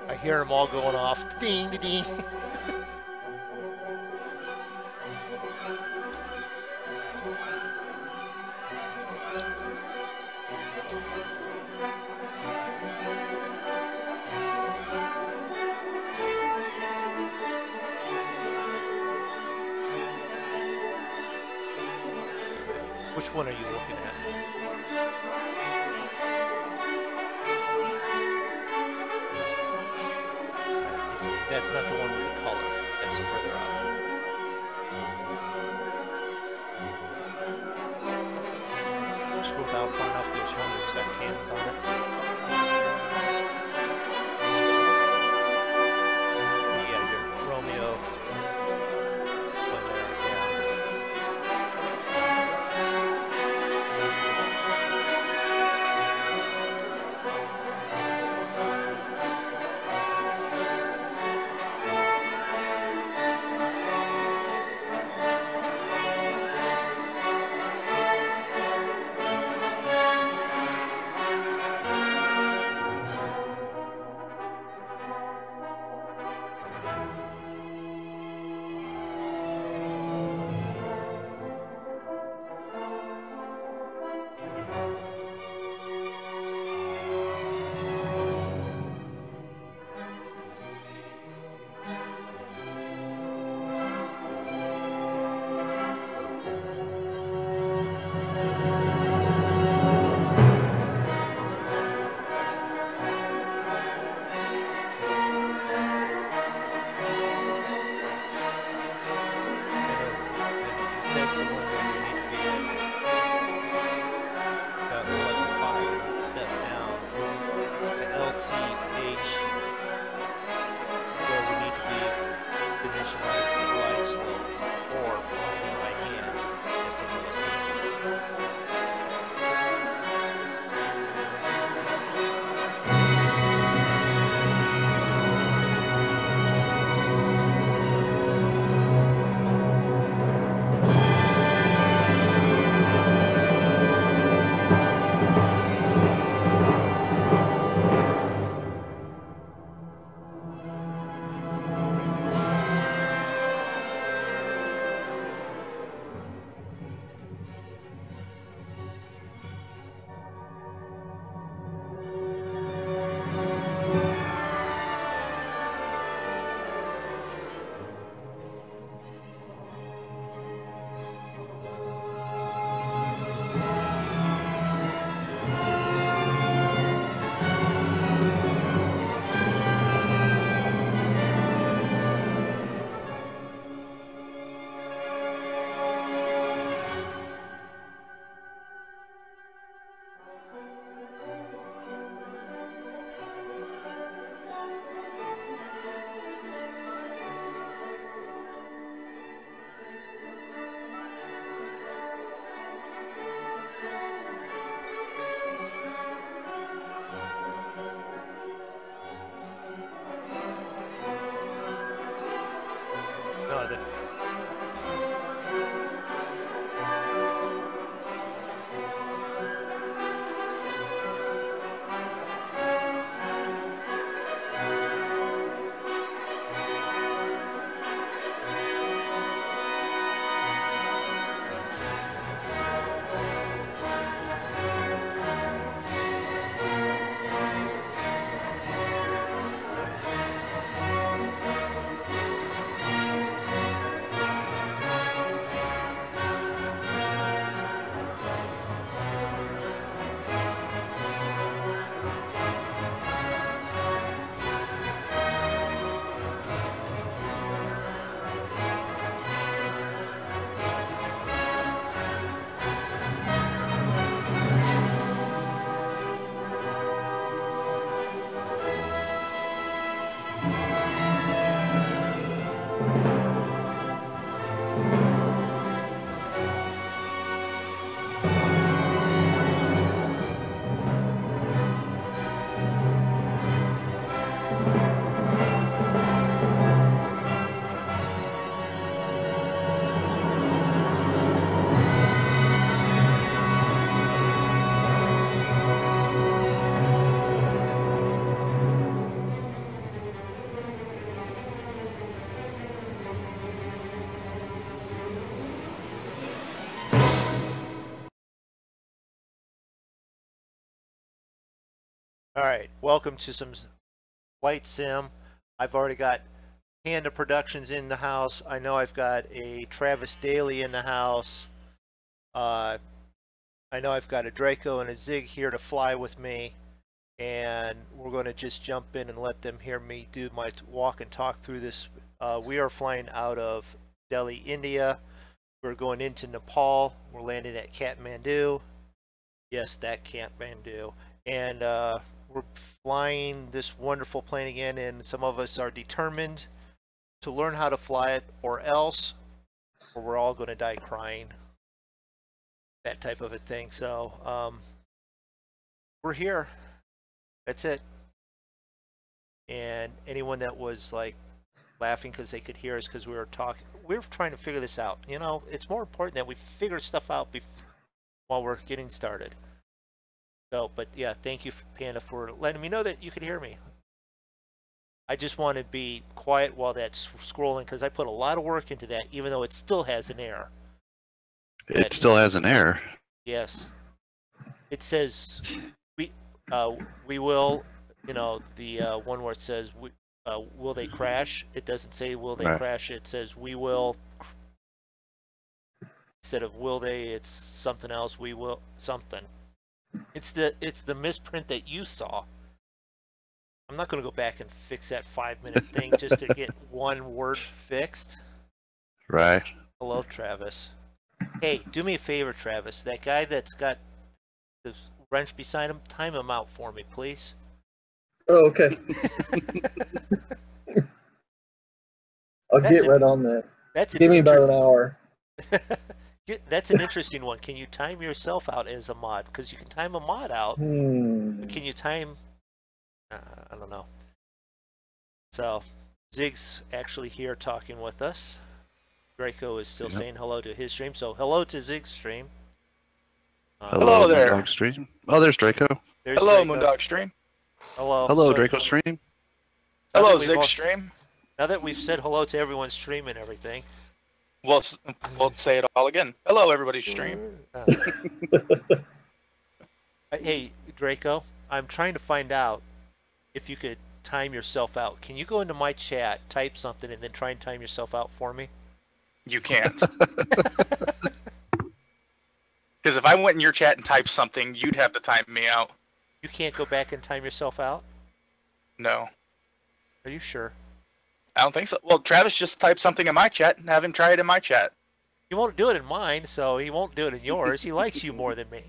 I hear them all going off. Ding, ding, ding. Which one are you looking at? That's not the one with the color. That's further out. Scroll down far enough, there's one that's got cans on it. Yeah, your Romeo. One there, yeah. All right, welcome to some flight sim. I've already got Panda Productions in the house. I know I've got a Travis Daly in the house. I know I've got a Draco and a Zig here to fly with me. And we're going to just jump in and let them hear me do my walk and talk through this. We are flying out of Delhi, India. We're going into Nepal. We're landing at Kathmandu. Yes, that Kathmandu. And we're flying this wonderful plane again, and some of us are determined to learn how to fly it, or else, or we're all going to die crying. That type of a thing. So we're here. That's it. And anyone that was like laughing because they could hear us because we were talking, we're trying to figure this out. You know, it's more important that we figure stuff out while we're getting started. So, but yeah, thank you, Panda, for letting me know that you could hear me. I just want to be quiet while that's scrolling because I put a lot of work into that, even though it still has an error. It still has an error. Yes. It says we will, you know, the one where it says will they crash? It doesn't say will they crash. It says we will. Instead of will they, it's something else. We will something. It's the misprint that you saw. I'm not going to go back and fix that 5-minute thing just to get one word fixed. Right. Hello, Travis. Hey, do me a favor, Travis. That guy that's got the wrench beside him, time him out for me, please. Oh, okay. I'll get right on that. Give me about an hour. That's an interesting one. Can you time yourself out as a mod? Because you can time a mod out. Can you time? I don't know. So Zig's actually here talking with us. Draco is still saying hello to his stream. So hello to Zig's stream. Hello there. MoonDog stream. Oh, there's Draco. Hello, MoonDog stream. Hello. Hello, Draco stream. Hello, Zig stream. Now that we've said hello to everyone's stream and everything. We'll say it all again. Hello, everybody's stream. Hey, Draco, I'm trying to find out if you could time yourself out. Can you go into my chat, type something, and then try and time yourself out for me? You can't. Because if I went in your chat and typed something, you'd have to time me out. You can't go back and time yourself out? No. Are you sure? I don't think so. Well, Travis just typed something in my chat and have him try it in my chat. He won't do it in mine, so he won't do it in yours. He likes you more than me.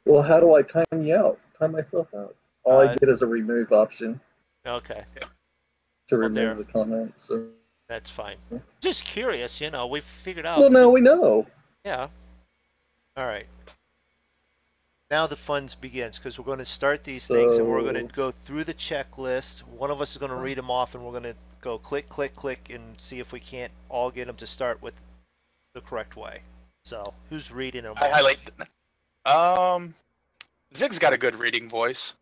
Well, how do I time you out? Time myself out? All I get is a remove option. Okay. To remove the comments. So. That's fine. Just curious, you know, we've figured out. Well, now we know. Yeah. All right. Now the fun begins because we're going to start these things and we're going to go through the checklist. One of us is going to read them off and we're going to go click, click, click and see if we can't all get them to start with the correct way. So who's reading them? Zig's got a good reading voice.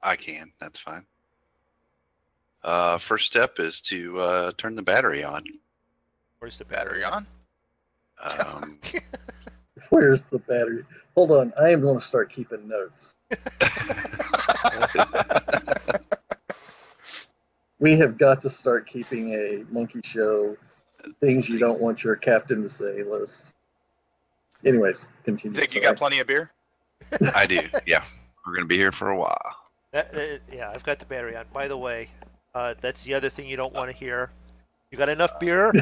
I can. That's fine. First step is to turn the battery on. Where's the battery on? Where's the battery? Hold on, I am going to start keeping notes. We have got to start keeping a monkey show things you don't want your captain to say list. Anyways, continue. Zig, you got plenty of beer? I do, yeah. We're going to be here for a while. Yeah, I've got the battery on. By the way, that's the other thing you don't want to hear. You got enough beer?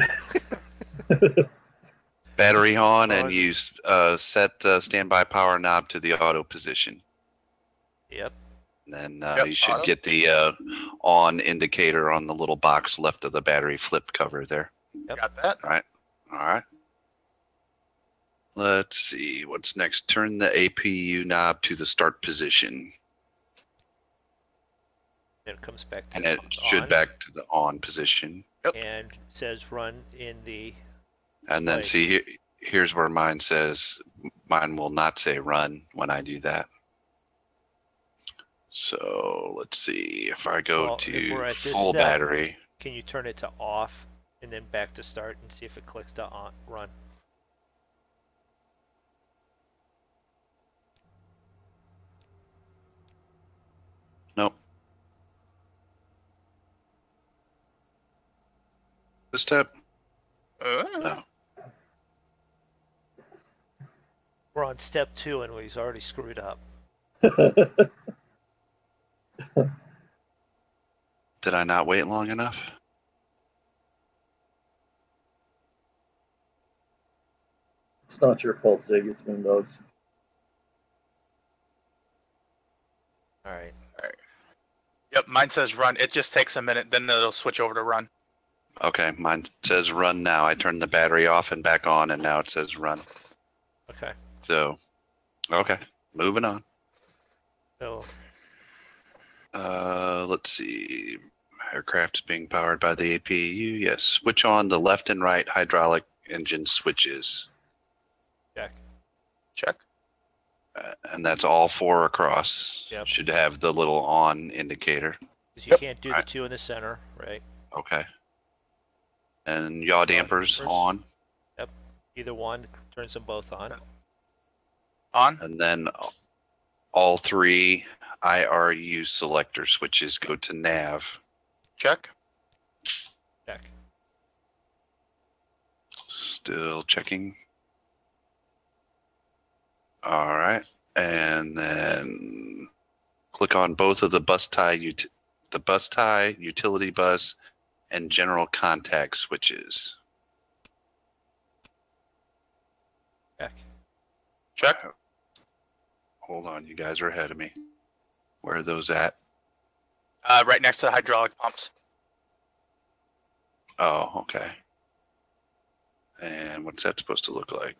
Battery on, and you set standby power knob to the auto position. Yep. And then you should get the on indicator on the little box left of the battery flip cover there. Yep. Got that. All right. All right. Let's see. What's next? Turn the APU knob to the start position. Then it comes back to and it should on. Back to the on position. Yep. And it says run in the... And then see, here's where mine says, mine will not say run when I do that. So let's see, if I go to full battery. Can you turn it to off and then back to start and see if it clicks to on, run? step? No. We're on step 2 and he's already screwed up. Did I not wait long enough? It's not your fault, Zig. It's MoonDog's. All right. Yep, mine says run. It just takes a minute, then it'll switch over to run. Okay, mine says run now. I turned the battery off and back on, and now it says run. Okay. So, okay, moving on. So, let's see. Aircraft is being powered by the APU. Yes, switch on the left and right hydraulic engine switches. Check. And that's all 4 across. Yep. Should have the little on indicator. because you can't do the 2 in the center, right? Okay. And yaw dampers on. Yep. Either one turns them both on. On. And then all 3 IRU selector switches go to nav. Check. Check. Still checking. All right. And then click on both of the bus tie, utility bus, and general contact switches. Check. Check. Hold on, you guys are ahead of me. Where are those at? Right next to the hydraulic pumps. Oh, okay. And what's that supposed to look like?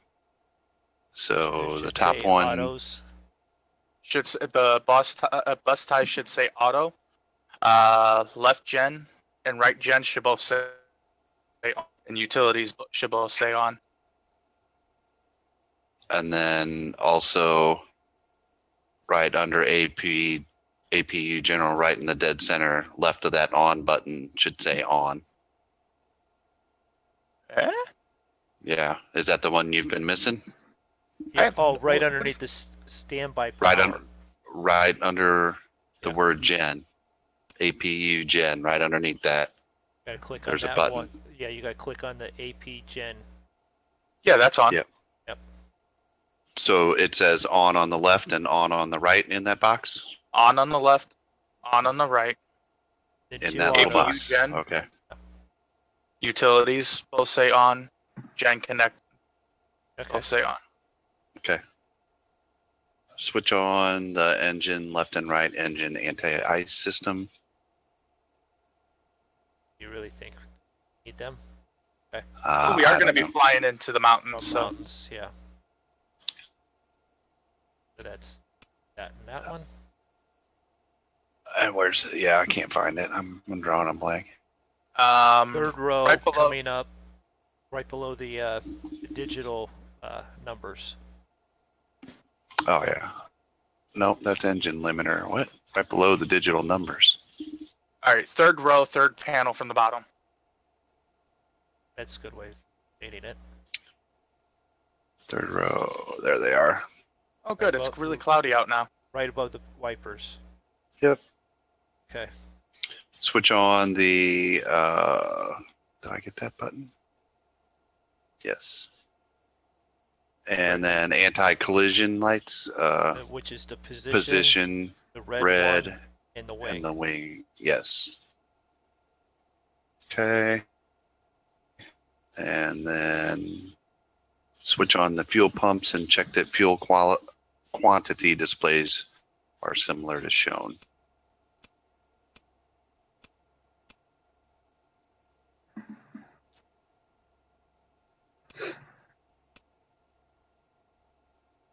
So the top one. Autos. Should the bus tie should say auto. Left gen and right gen should both say on, and utilities should both say on. And then also right under APU general, right in the dead center, left of that on button should say on. Eh? Yeah, is that the one you've been missing? Yeah. Oh, right underneath the standby power. Right under the word gen, APU gen, right underneath that. Gotta click There's on a that button. one. Yeah, you gotta click on the AP gen. Yeah, that's on. Yep. Yep. So it says on the left and on the right in that box? On the left, on the right. The In 2 that little autos. box. Gen. Okay. Utilities both say on. Gen connect Okay. both say on. Okay. Switch on the engine, left and right engine anti-ice system. You really think we need them? We are I going to don't be know. flying into the mountains, From so mountains, yeah. So that's that and that one. And where's it? Yeah, I can't find it. I'm drawing a blank. Third row right below- coming up, right below the digital numbers. Oh yeah. Nope, that's engine limiter. What? Right below the digital numbers. all right. Third row, third panel from the bottom. That's a good way of stating it. Third row. There they are. Oh, good. Right It's above- really cloudy out now. Right above the wipers. Yep. Okay. Switch on the did I get that button? Yes. And then anti-collision lights, Which is the position, the red, red, one, and the wing. and the wing. Yes. Okay. And then switch on the fuel pumps and check that fuel quantity displays are similar to shown.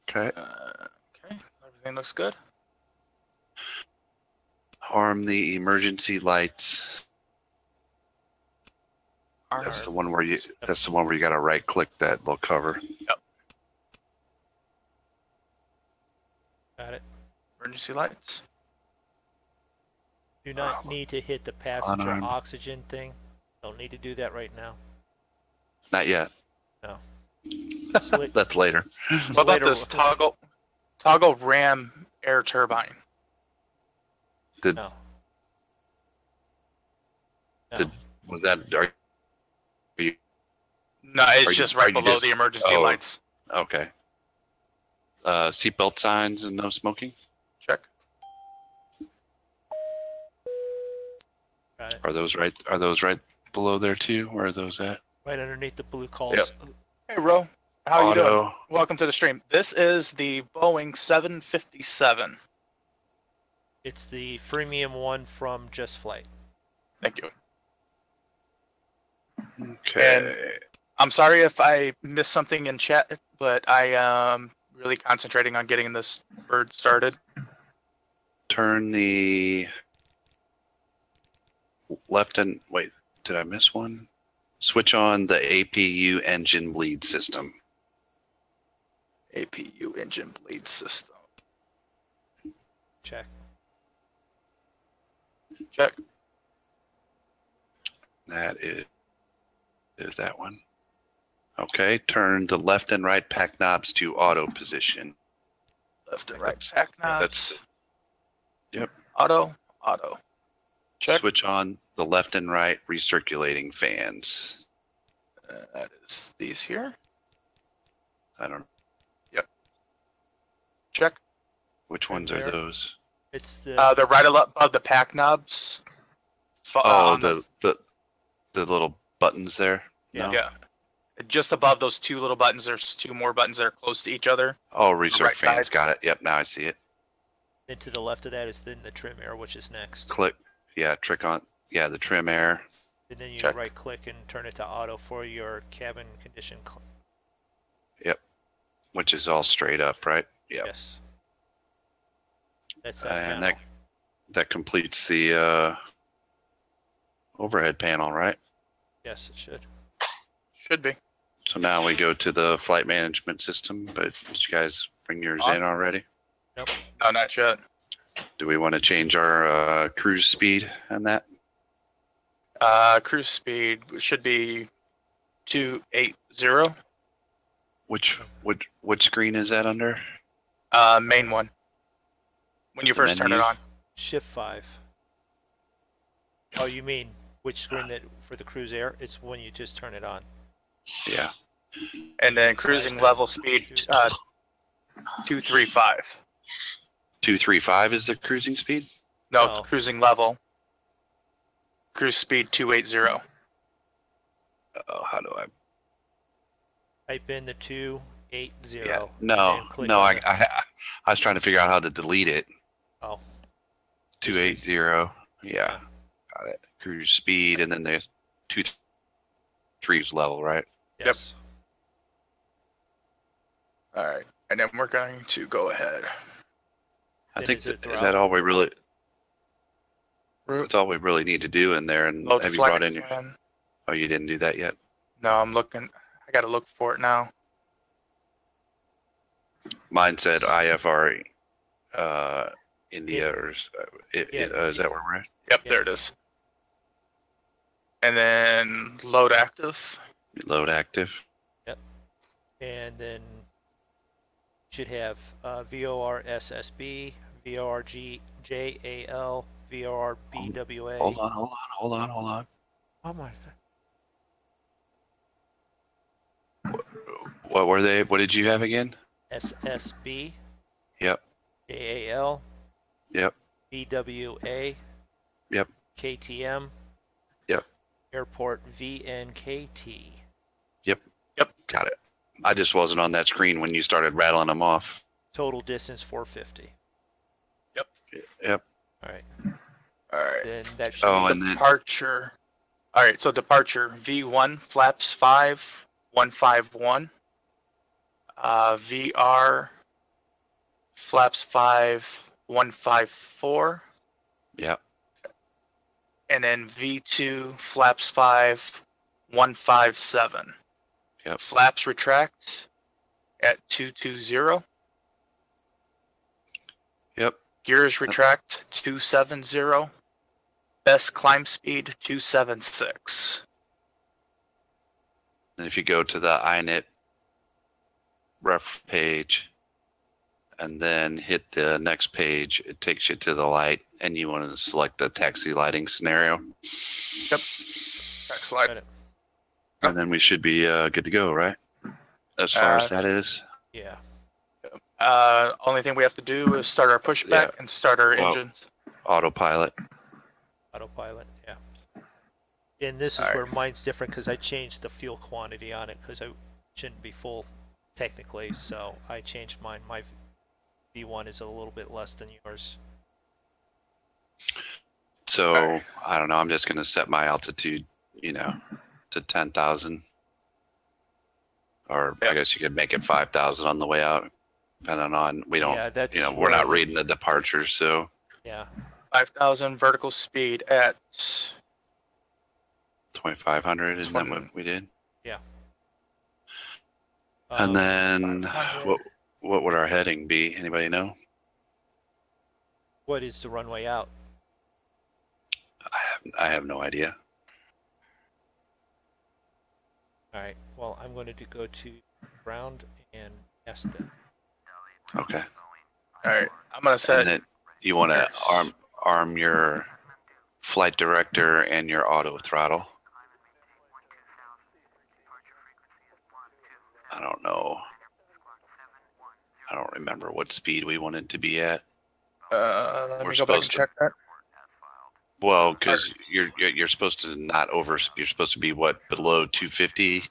Okay. Okay. Everything looks good. Arm the emergency lights. Arm. That's the one where you. That's the one where you got to right click that little cover. Got it. Emergency lights. Do not need to hit the passenger Unarmed. oxygen thing. Don't need to do that right now. Not yet. No. Just la- That's later. just What about later this we'll- toggle ram air turbine? Did No. No. Did- was that? Are you, No, Are it's you- just are right you below just- the emergency oh. lights. okay. Seatbelt signs and no smoking? Check. Got it. Are those right below there too? Where are those at? Right underneath the blue calls. Hey, Ro. How you doing? Auto. Welcome to the stream. This is the Boeing 757. It's the freemium one from Just Flight. Thank you. Okay. I'm sorry if I missed something in chat, but I am really concentrating on getting this bird started. Turn the left and wait, did I miss one? Switch on the APU engine bleed system. APU engine bleed system. Check. Check. That is that one. Okay, turn the left and right pack knobs to auto position. Left and right pack knobs. That's yep. Auto. Check. Switch on the left and right recirculating fans. That is these here. I don't. Check. Which ones are there. those? It's the They're right above the pack knobs. Oh, on the little buttons there. Yeah. No? Yeah. Just above those two little buttons, there's two more buttons that are close to each other. Oh, recirc right fans. side. Got it. Yep. Now I see it. then to the left of that is then the trim air, which is next. Click. Yeah. Trick on. Yeah. The trim air. And then you Check. right click and turn it to auto for your cabin condition. Which is all straight up, right? Yep. Yes. That's that And panel. that completes the overhead panel, right? Yes, it should. Should be. So now we go to the flight management system, but did you guys bring yours in already? No, not yet. Do we want to change our cruise speed on that? Cruise speed should be 280. Which screen is that under? Main one. When you first turn it Menus? on. Shift 5. Oh, you mean which screen that for the cruise air? It's when you just turn it on. Yeah. And then cruising level speed 235. 235 is the cruising speed? No, Oh. cruising level. Cruise speed 280. Oh, how do I? Type in the 280. Yeah. and No, then click no. on I was trying to figure out how to delete it. Oh, 280. Yeah. Got it. Cruise speed, and then there's 2.3 level, right? yes. All right. And then we're going to go ahead. I Then think is it is that all we really? That's all we really need to do in there. And Load have you flight brought in your? plan. Oh, you didn't do that yet. No, I'm looking. I got to look for it now. Mine said IFR, India, Yeah. or Yeah. is that where we're at? Yep, Yeah. there it is. And then load active. Load active. And then should have VORSSB, VORGJAL, VORBWA. Hold on. Oh my god. What were they? What did you have again? SSB, Yep. JAL, Yep. BWA, Yep. KTM, Yep. Airport VNKT. Got it. I just wasn't on that screen when you started rattling them off. Total distance 450. Yep. All right. All right. Then that should Oh, be and then Departure. All right. So departure V1 flaps 5 151. VR flaps 5 154. Yep. And then V2 flaps 5 157. Yep. Flaps retract at 220. Yep. Gears retract 270. Best climb speed 276. And if you go to the INET ref page and then hit the next page, it takes you to the light, and you want to select the taxi lighting scenario. Next slide. Got it. And then we should be good to go, right? As far as that is. Yeah. Only thing we have to do is start our pushback and start our engines. Autopilot. Autopilot, yeah. And this is where mine's different because I changed the fuel quantity on it because I shouldn't be full technically, so I changed mine. My V1 is a little bit less than yours. So I don't know. I'm just gonna set my altitude, to 10,000, or I guess you could make it 5,000 on the way out, depending on we don't. Yeah, that's we're not reading the departures, so. Yeah. 5,000 vertical speed at 2,500. Isn't that what we did? Yeah. And then what would our heading be? Anybody know? What is the runway out? I have no idea. All right. Well, I'm going to go to ground and ask them. Okay. All right. I'm gonna set. And you want to arm your flight director and your auto throttle. I don't know. I don't remember what speed we wanted to be at. Let me go back and check that. Well, because you're supposed to not over. You're supposed to be below 250,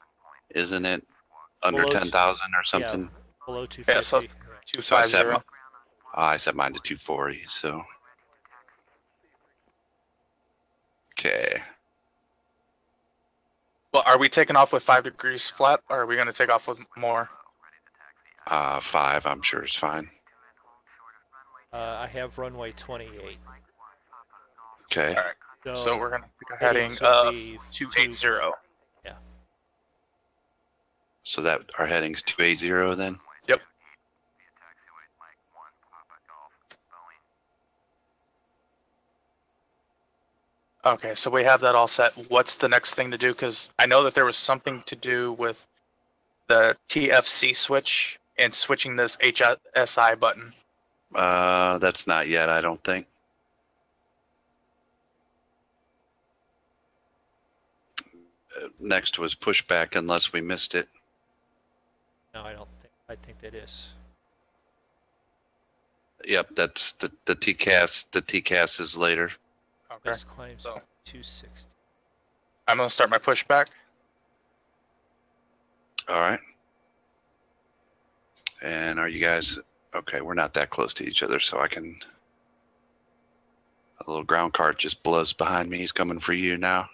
isn't it? Under 10,000 or something. Yeah, below 250. Yeah, so 250. I set mine to 240. So. Okay. Well, are we taking off with 5 degrees flat, or are we going to take off with more? 5, I'm sure is fine. I have runway 28. Okay. All right. So we're going to pick a heading should of be 280. Yeah. So that our heading's 280 then? Yep. Okay, so we have that all set. What's the next thing to do? Because I know that there was something to do with the TFC switch and switching this HSI button. That's not yet, I don't think. Next was pushback, unless we missed it. No, I don't think. I think that is. Yep, that's the TCAS. The TCAS is later. Okay. This claims So 260. I'm going to start my pushback. All right. And are you guys okay? We're not that close to each other, so I can. A little ground cart just blows behind me. He's coming for you now.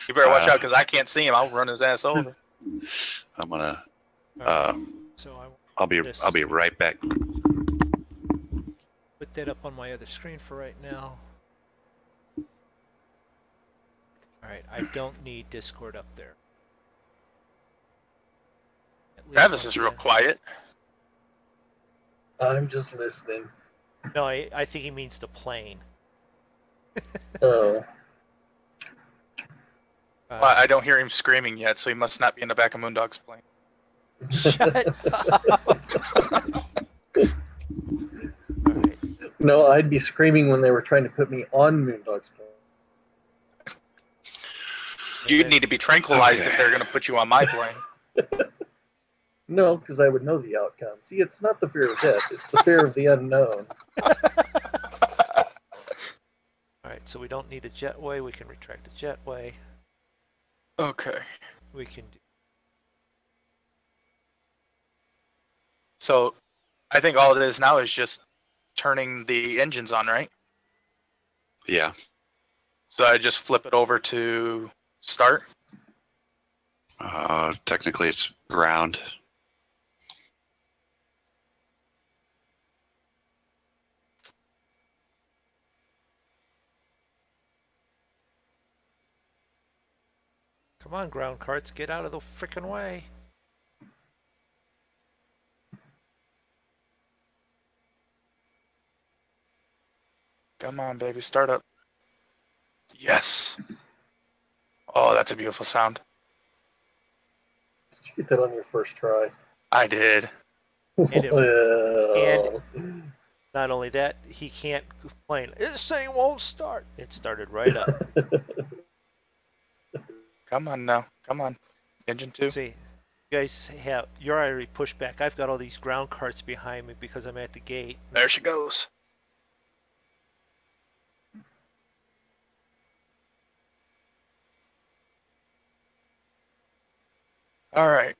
You better watch out because I can't see him. I'll run his ass over. I'm gonna. So I'll be right back. put that up on my other screen for right now. All right, I don't need Discord up there. Travis is real quiet. I'm just listening. No, I think he means the plane. Oh. Well, I don't hear him screaming yet, so he must not be in the back of MoonDog's plane. Shut up. All right. No, I'd be screaming when they were trying to put me on MoonDog's plane. You'd need to be tranquilized if they're going to put you on my plane. No, because I would know the outcome. See, it's not the fear of death, it's the fear of the unknown. All right, so we don't need the jetway. We can retract the jetway. Okay. We can do. So I think all it is now is just turning the engines on, right? Yeah. So I just flip it over to start. Technically, it's ground. Come on, ground carts, get out of the frickin' way. Come on, baby, start up. Yes. Oh, that's a beautiful sound. Did you get that on your first try? I did. And Well, not only that, he can't complain. This thing won't start. It started right up. Come on now. Come on. Engine 2. See, you guys have, you're already pushed back. I've got all these ground carts behind me because I'm at the gate. There she goes. All right.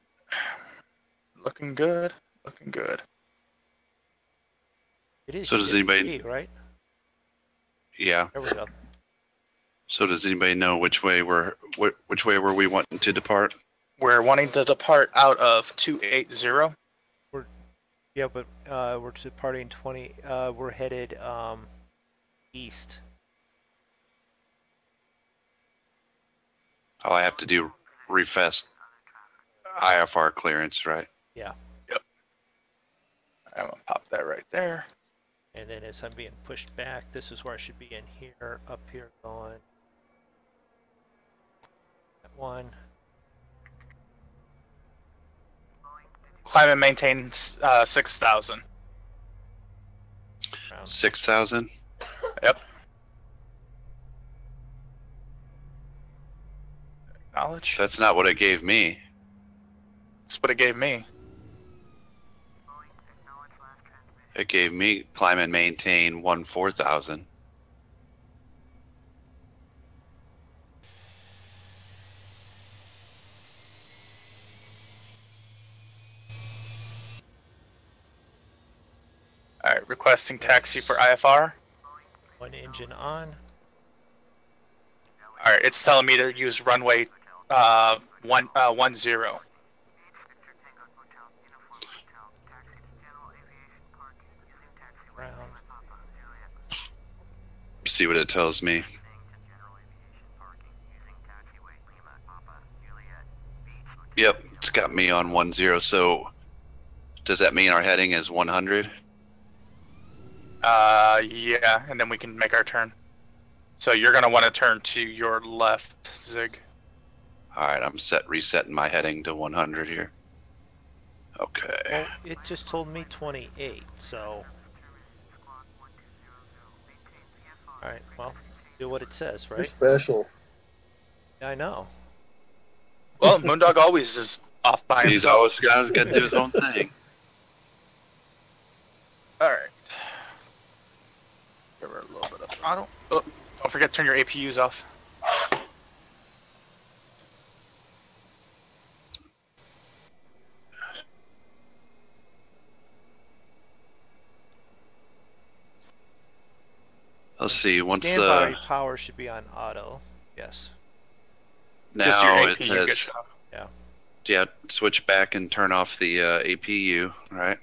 Looking good. Looking good. It is So does shift anybody- G, right? Yeah. There we go. So does anybody know which way were we wanting to depart? We're wanting to depart out of 280. Yeah, but we're departing 20. We're headed east. Oh, I have to do refest IFR clearance, right? Yeah. Yep. I'm gonna pop that right there. And then as I'm being pushed back, this is where I should be in here, up here going. That one. Climb and maintain 6,000. Around. 6,000. Yep. Acknowledge. That's not what it gave me. That's what it gave me. It gave me climb and maintain 14,000. All right, requesting taxi for IFR. One engine on. All right, it's telling me to use runway 10. Round. See what it tells me. Yep, it's got me on 10. So does that mean our heading is 100? Yeah, and then we can make our turn. So you're gonna want to turn to your left, Zig. All right, I'm resetting my heading to 100 here. Okay. Well, it just told me 28, so. Alright, well, do what it says, You're right? special. I know. Well, Moondog always is off by He's himself. always got to do his own thing. All right. Give her a little bit of throttle. Oh, don't forget to turn your APUs off. Let's see. Once Standby power should be on auto. Yes. Just your now APU it says, gets shut off. yeah, switch back and turn off the APU, right?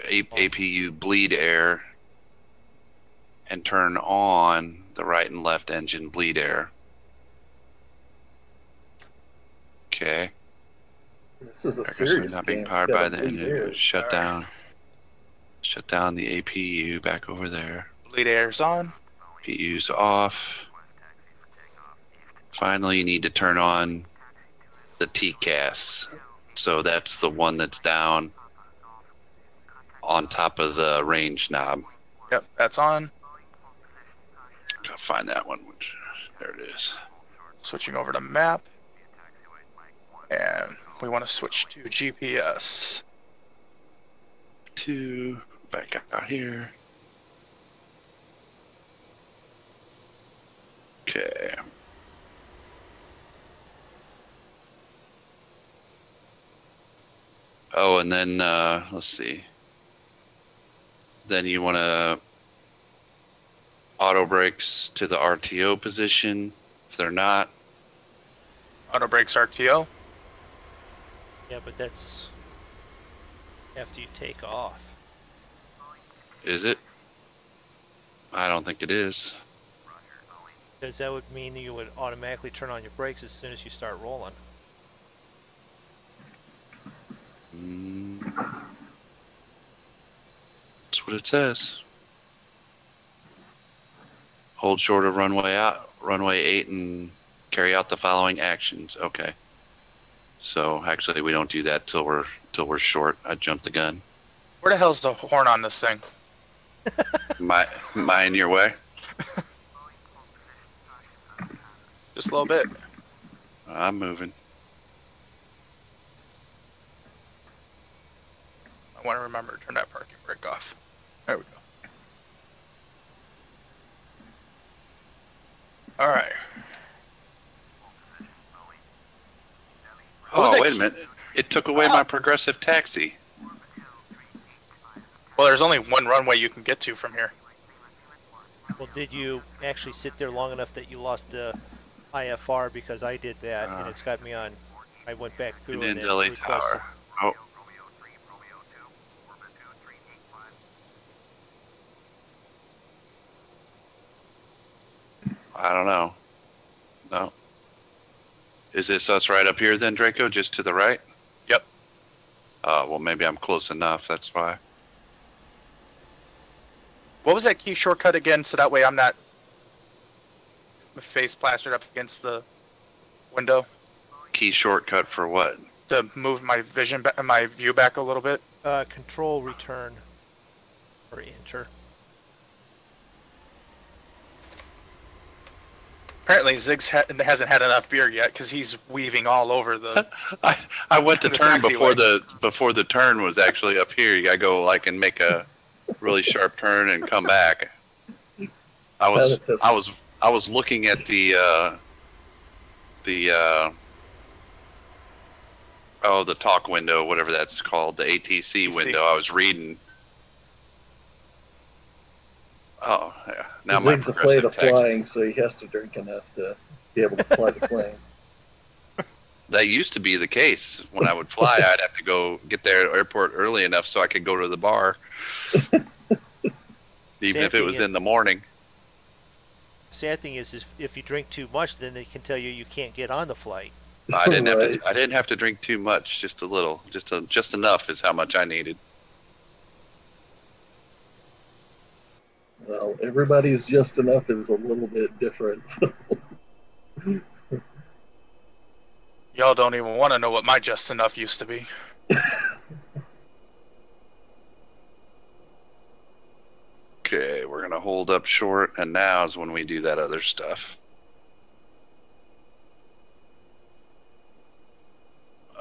APU bleed air and turn on the right and left engine bleed air. Okay. This is a Air serious not being game. powered You by gotta the bleed air. engine. Shut Alright. down. Shut down the APU back over there. Bleed air's on. APU's off. Finally, you need to turn on the TCAS. So that's the one that's down on top of the range knob. Yep, that's on. Gotta find that one. There it is. Switching over to map. And we want to switch to GPS. 2. Back out here. Okay. Oh, and then let's see. Then you want to auto brakes to the RTO position. If they're not, Auto brakes RTO. Yeah, but that's after you take off. is it? I don't think it is. Because that would mean you would automatically turn on your brakes as soon as you start rolling. That's what it says. Hold short of runway 8 and carry out the following actions. Okay. So actually we don't do that till we're short. I jumped the gun. Where the hell's the horn on this thing? Mine your way. Just a little bit. I'm moving. I want to remember to turn that parking brake off. There we go. All right. What was Oh, that wait a key- minute. It took away my progressive taxi. Well, there's only one runway you can get to from here. Well, did you actually sit there long enough that you lost the IFR? Because I did that, and it's got me on. I went back through Canton and then Delhi requested. Tower. Oh. I don't know. No. Is this us right up here then, Draco? Just to the right? Yep. Well, maybe I'm close enough. That's why. What was that key shortcut again? So that way I'm not face plastered up against the window Key shortcut for what? to move my vision, my view back a little bit. Control return or enter. Apparently, Ziggs hasn't had enough beer yet because he's weaving all over the. I went to The turn taxiway. before the turn was actually up here. You gotta go like and make a really sharp turn and come back. I was looking at the talk window, whatever that's called, the ATC window. I was reading. Oh, yeah. Now my Zig's afraid of progressive taxi. flying, so he has to drink enough to be able to fly the plane. That used to be the case. When I would fly, I'd have to go get there at airport early enough so I could go to the bar, even if it was in the morning. Sad thing is if you drink too much, then they can tell you you can't get on the flight. I didn't have Right. to. I didn't have to drink too much. Just a little. Just enough is how much I needed. Well, everybody's just enough is a little bit different. So. Y'all don't even want to know what my just enough used to be. Okay, we're gonna hold up short, and now is when we do that other stuff.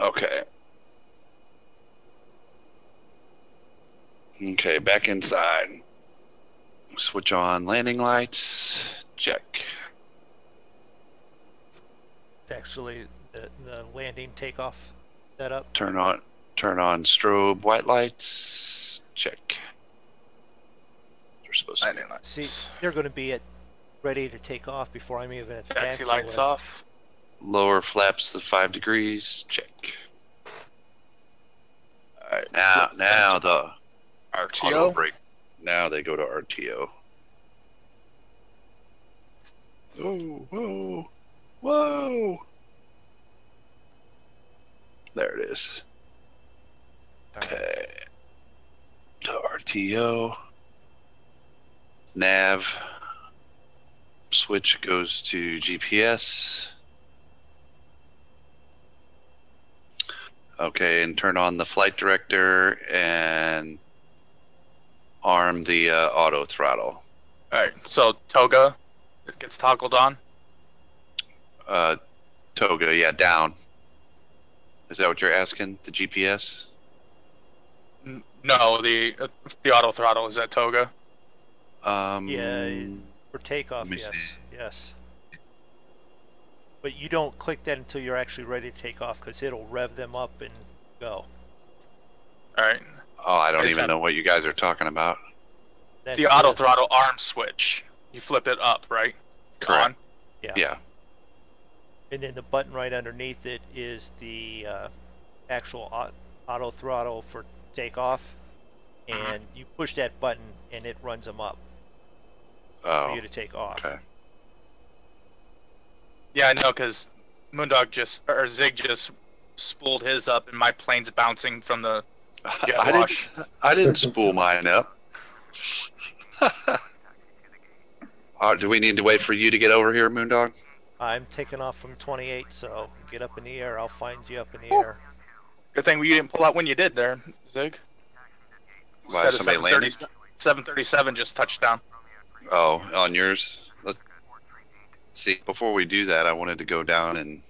Okay. Okay, back inside. Switch on landing lights. Check. It's actually the landing takeoff setup. Turn on strobe white lights. Check. They're supposed to. Landing lights. See, they're going to be ready to take off before I'm even at the Taxi taxiway. lights off. Lower flaps to 5 degrees. Check. All right. Now the auto RTO. brake. Now they go to RTO. Whoa, whoa, whoa. There it is. Okay. To RTO. Nav. Switch goes to GPS. Okay, and turn on the flight director and arm the auto throttle. All right. So Toga, it gets toggled on. Toga, yeah, down. Is that what you're asking? The GPS? No, the auto throttle is at Toga. Yeah, for takeoff, let me yes, see. yes. But you don't click that until you're actually ready to take off, because it'll rev them up and go. All right. Oh, I don't Is even that- know what you guys are talking about. That's The auto throttle arm switch. You flip it up, right? Correct. On. Yeah. And then the button right underneath it is the actual auto throttle for takeoff, and you push that button and it runs them up for Oh, you to take off. okay. Yeah, I know, because MoonDog Zig just spooled his up, and my plane's bouncing from the jet wash. I didn't spool mine up. Do we need to wait for you to get over here, Moondog? I'm taking off from 28, so get up in the air. I'll find you up in the air. Good thing you didn't pull out when you did there, Zig. Why, somebody landed? 737 just touched down. Oh, on yours? See, before we do that, I wanted to go down and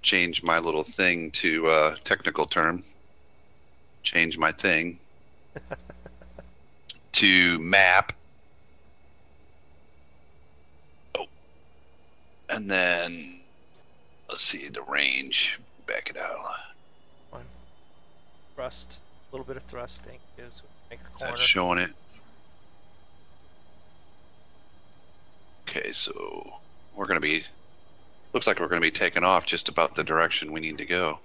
change my little thing to technical term. Change my thing to map. Oh. And then, let's see, the range. Back it out. One. Thrust. A little bit of thrusting. Gives make the corner. That's showing it. Okay, so we're going to be, looks like we're going to be taking off just about the direction we need to go.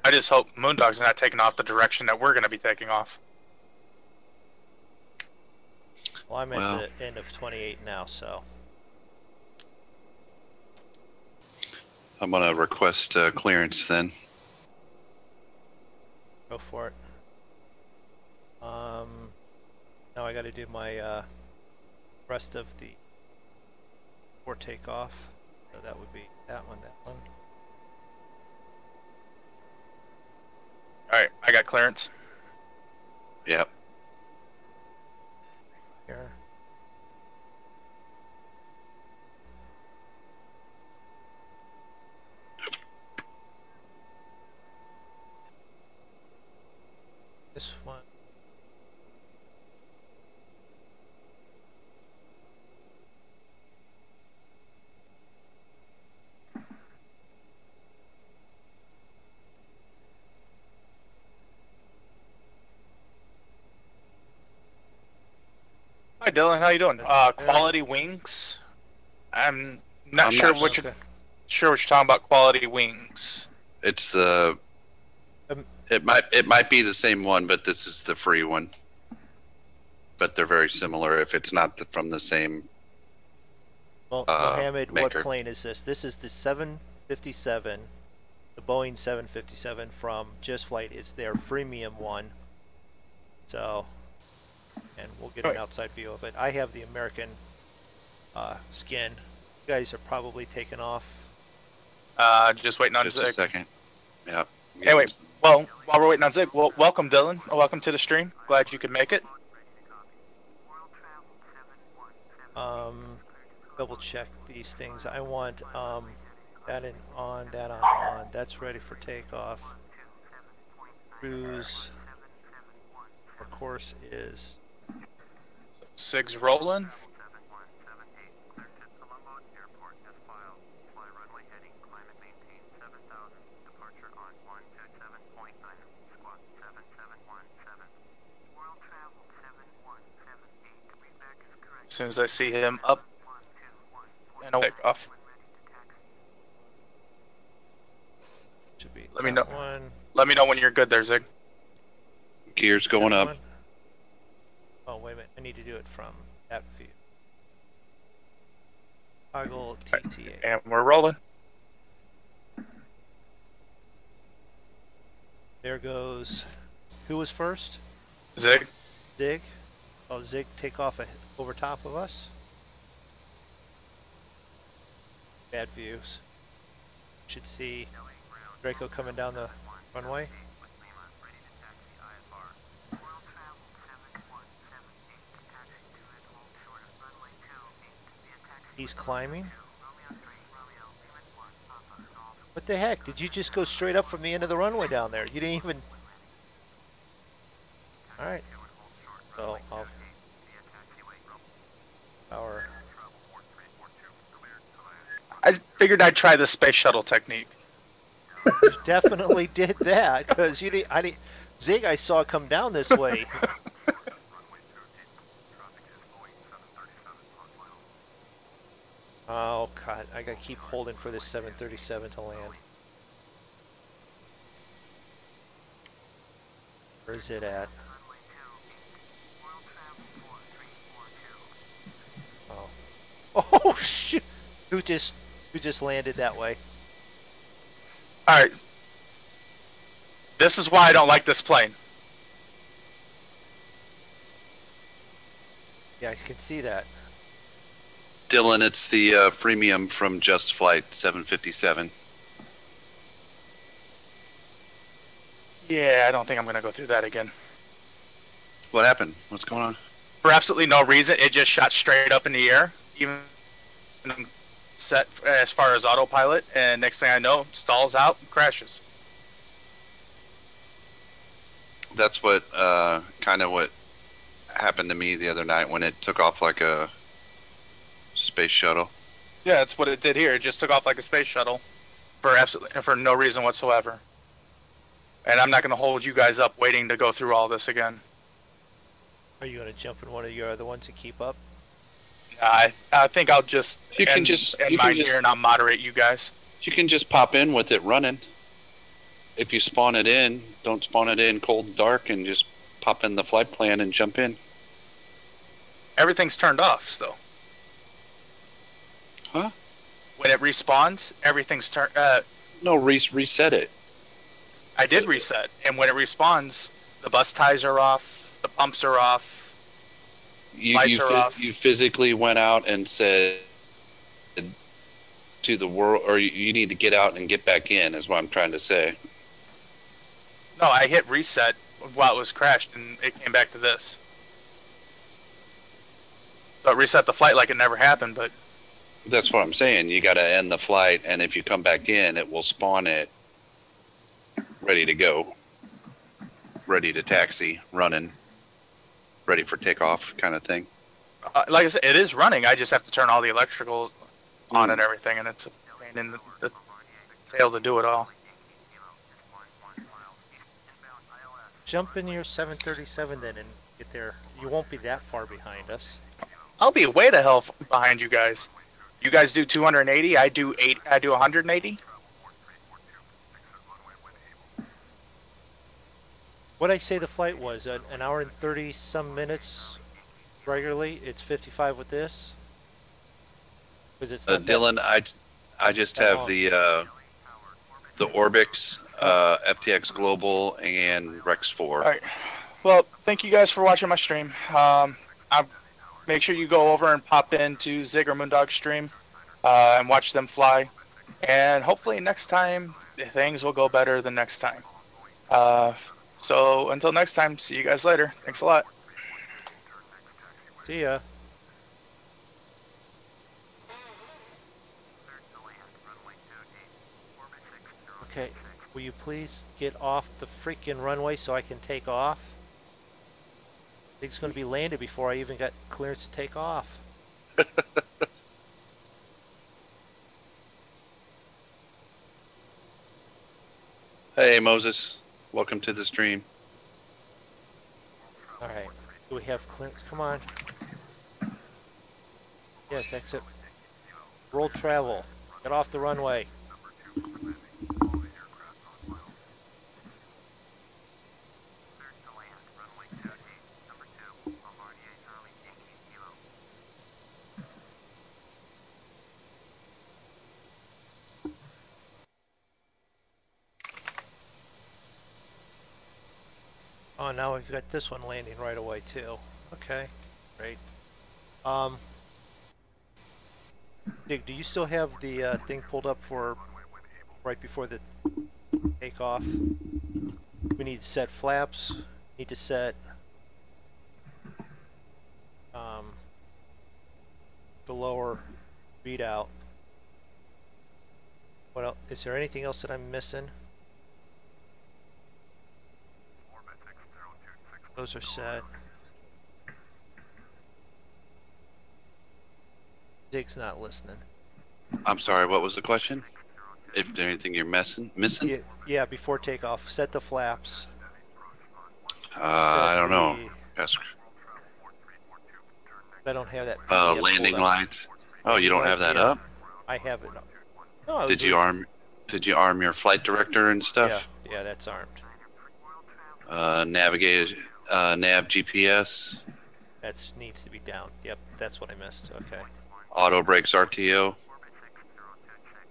I just hope MoonDog's not taking off the direction that we're going to be taking off. Well, I'm at the end of 28 now, so. I'm going to request clearance then. Go for it. Now I got to do my rest of the before takeoff. So that would be that one, that one. Alright, I got clearance. Yep. Here. This one. Hi Dylan, how you doing? Quality wings. I'm not sure what you're talking about. Quality wings. It's the. It might be the same one, but this is the free one. But they're very similar. If it's not from the same. Well, Mohammed, maker. what plane is this? This is the 757, the Boeing 757 from Just Flight. It's their freemium one. So. And we'll get an outside view of it. I have the American skin. You guys are probably taking off. Just waiting on Just Zig. a second. Yeah. Anyway, well, while we're waiting on Zig, well, welcome Dylan. Welcome to the stream. Glad you could make it. Double check these things. I want that on, that on. That's ready for takeoff. Cruise. Our course is. Zig's rolling. As soon as I see him up, and I'll take off. Should be. Let me know. One. Let me know when you're good there, Zig. Gears going up. One. Oh, wait a minute. I need to do it from that view. Toggle TTA. And we're rolling. There goes. Who was first? Zig. Zig. Oh, Zig take off over top of us. Bad views. Should see Draco coming down the runway. He's climbing. What the heck? Did you just go straight up from the end of the runway down there? You didn't even... Alright. So, I'll... Power. I figured I'd try the space shuttle technique. You definitely did that, because you didn't... Zig, I saw come down this way. Oh god, I gotta keep holding for this 737 to land. Where is it at? Oh. Oh shoot! Who just landed that way? Alright. This is why I don't like this plane. Yeah, I can see that. Dylan, it's the freemium from Just Flight 757. Yeah, I don't think I'm going to go through that again. What happened? What's going on? For absolutely no reason, it just shot straight up in the air. Even I'm set as far as autopilot, and next thing I know, stalls out, crashes. That's what kind of what happened to me the other night when it took off like a space shuttle. Yeah, that's what it did here. It just took off like a space shuttle for no reason whatsoever. And I'm not going to hold you guys up waiting to go through all this again. Are you going to jump in one of your other ones to keep up? I think I'll just end mine here, and I'll moderate you guys. You can just pop in with it running. If you spawn it in, don't spawn it in cold and dark, and just pop in the flight plan and jump in. Everything's turned off still. Huh? When it respawns, everything's turned. No, reset it. I did reset, and when it respawns, the bus ties are off, the pumps are off, lights are off. You physically went out and said to the world, or you need to get out and get back in, is what I'm trying to say. No, I hit reset while it was crashed, and it came back to this. So it reset the flight like it never happened, but... That's what I'm saying. You got to end the flight, and if you come back in, it will spawn it ready to go, ready to taxi, running, ready for takeoff, kind of thing. Like I said, it is running. I just have to turn all the electrical on and everything, and it's a pain in the tail to do it all. Jump in your 737 then and get there. You won't be that far behind us. I'll be way the hell behind you guys. You guys do 280. I do 180. What I say the flight was an hour and 30 some minutes regularly. It's 55 with this. Because it's not Dylan, I just have long. the Orbix, FTX Global, and Rex 4. All right. Well, thank you guys for watching my stream. Make sure you go over and pop into Zig or MoonDog stream and watch them fly. And hopefully next time, things will go better than next time. So until next time, see you guys later. Thanks a lot. See ya. Okay, will you please get off the freaking runway so I can take off? Thing's going to be landed before I even got clearance to take off. Hey, Moses. Welcome to the stream. Alright, do we have clearance? Come on. Yes, exit. Roll travel. Get off the runway. Oh, now we've got this one landing right away too. Okay, great. Dig, do you still have the thing pulled up for right before the takeoff? We need to set flaps. Need to set the lower readout. What else? Is there anything else that I'm missing? Those are set. Dig's not listening. I'm sorry, what was the question? If there's anything you're missing? Yeah, before takeoff, set the flaps. I don't know. Yes. I don't have that. Landing lights. Oh, you don't have that up? I have it up. No, Did you arm your flight director and stuff? Yeah, that's armed. Nav GPS. That needs to be down. Yep, that's what I missed. Okay. Auto brakes RTO.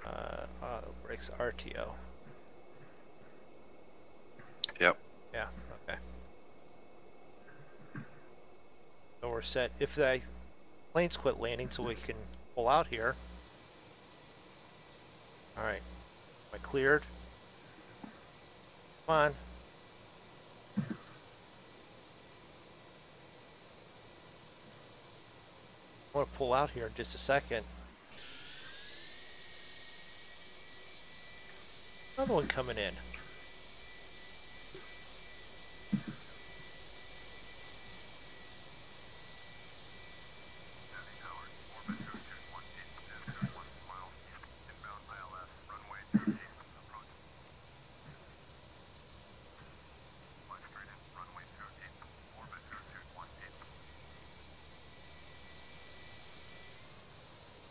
Auto brakes RTO. Yep. Yeah. Okay. So we're set. If the planes quit landing, so we can pull out here. All right. Am I cleared? Come on. I'm going to pull out here in just a second. Another one coming in.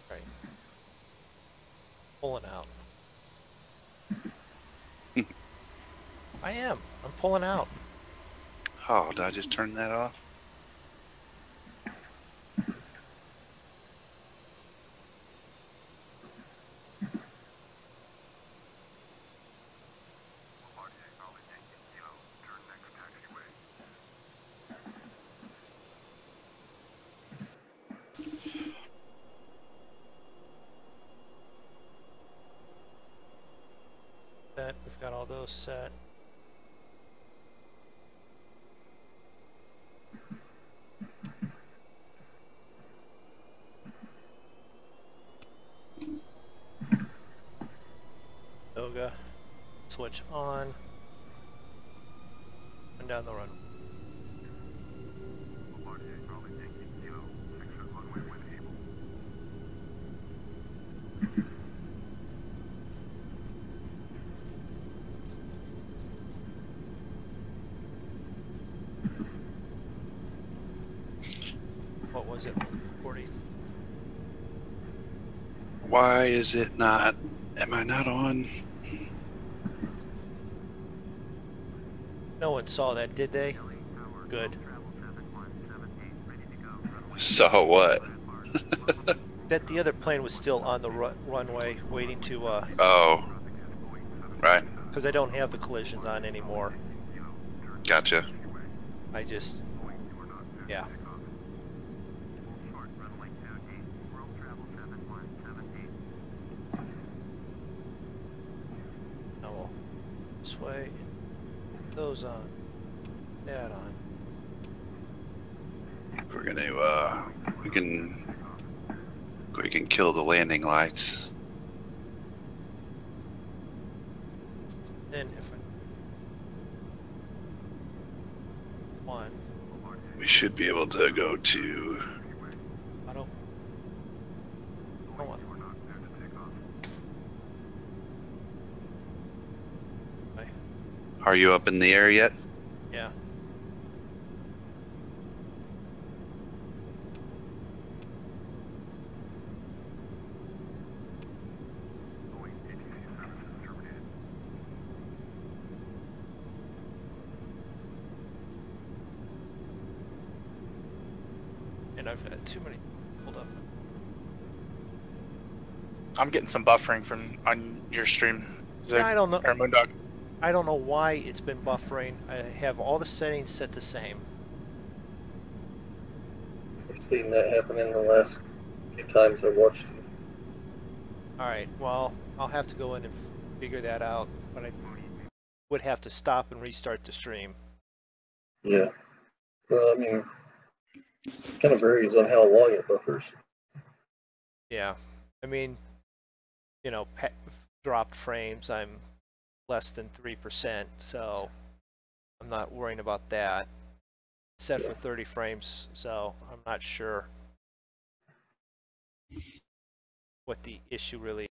Right. Pulling out. I am. I'm pulling out. Oh, did I just turn that off? Set. We've got all those set. Yoga. Switch on. And down the run. What was it? 40. Why is it not? Am I not on? No one saw that, did they? Good. So what? That the other plane was still on the runway, waiting to, Oh, right. because I don't have the collisions on anymore. Gotcha. I just, yeah. Now we'll this way, those on, that on. We're gonna, we can kill the landing lights. Then if I, one, We should be able to go to, auto, one. Okay. are you up in the air yet? Yeah. And I've got too many. Hold up. I'm getting some buffering from on your stream. Yeah, I don't know. Or MoonDog. I don't know why it's been buffering. I have all the settings set the same. I've seen that happen in the last few times I've watched it. Alright, well, I'll have to go in and figure that out, but I would have to stop and restart the stream. Yeah. Well, I mean, kind of varies on how long it buffers. Yeah. I mean, you know, dropped frames, I'm less than 3%, so I'm not worrying about that. Set for 30 frames, so I'm not sure what the issue really is.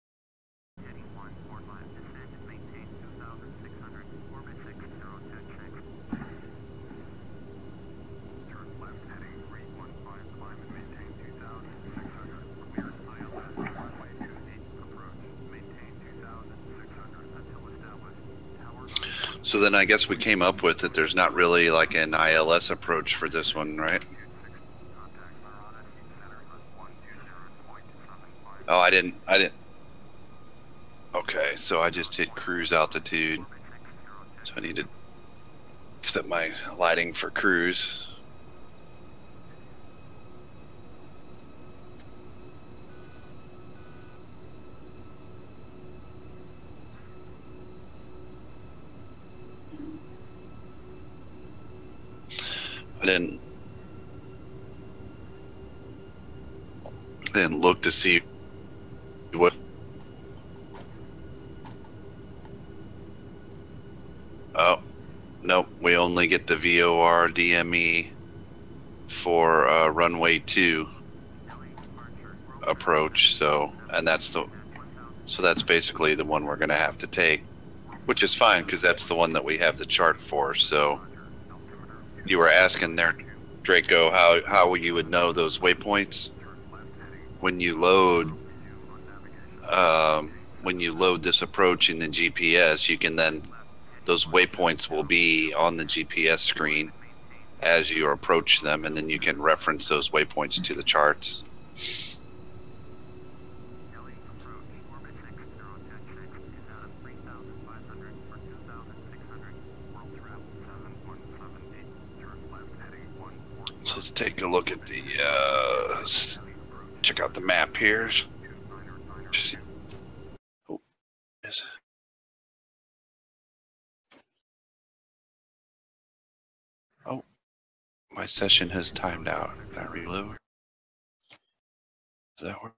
So then I guess we came up with that there's not really like an ILS approach for this one, right? Oh, I didn't. Okay, so I just hit cruise altitude. So I need to set my lighting for cruise. I didn't look to see what we only get the VOR DME for runway 2 approach. So, and that's basically the one we're going to have to take, which is fine because that's the one that we have the chart for. So you were asking there, Draco, how you would know those waypoints when you load this approach in the GPS. You can then, those waypoints will be on the GPS screen as you approach them, and then you can reference those waypoints to the charts. So let's take a look at the check out the map here. Just see. Oh, yes. Oh, my session has timed out. Can I reload? Does that work?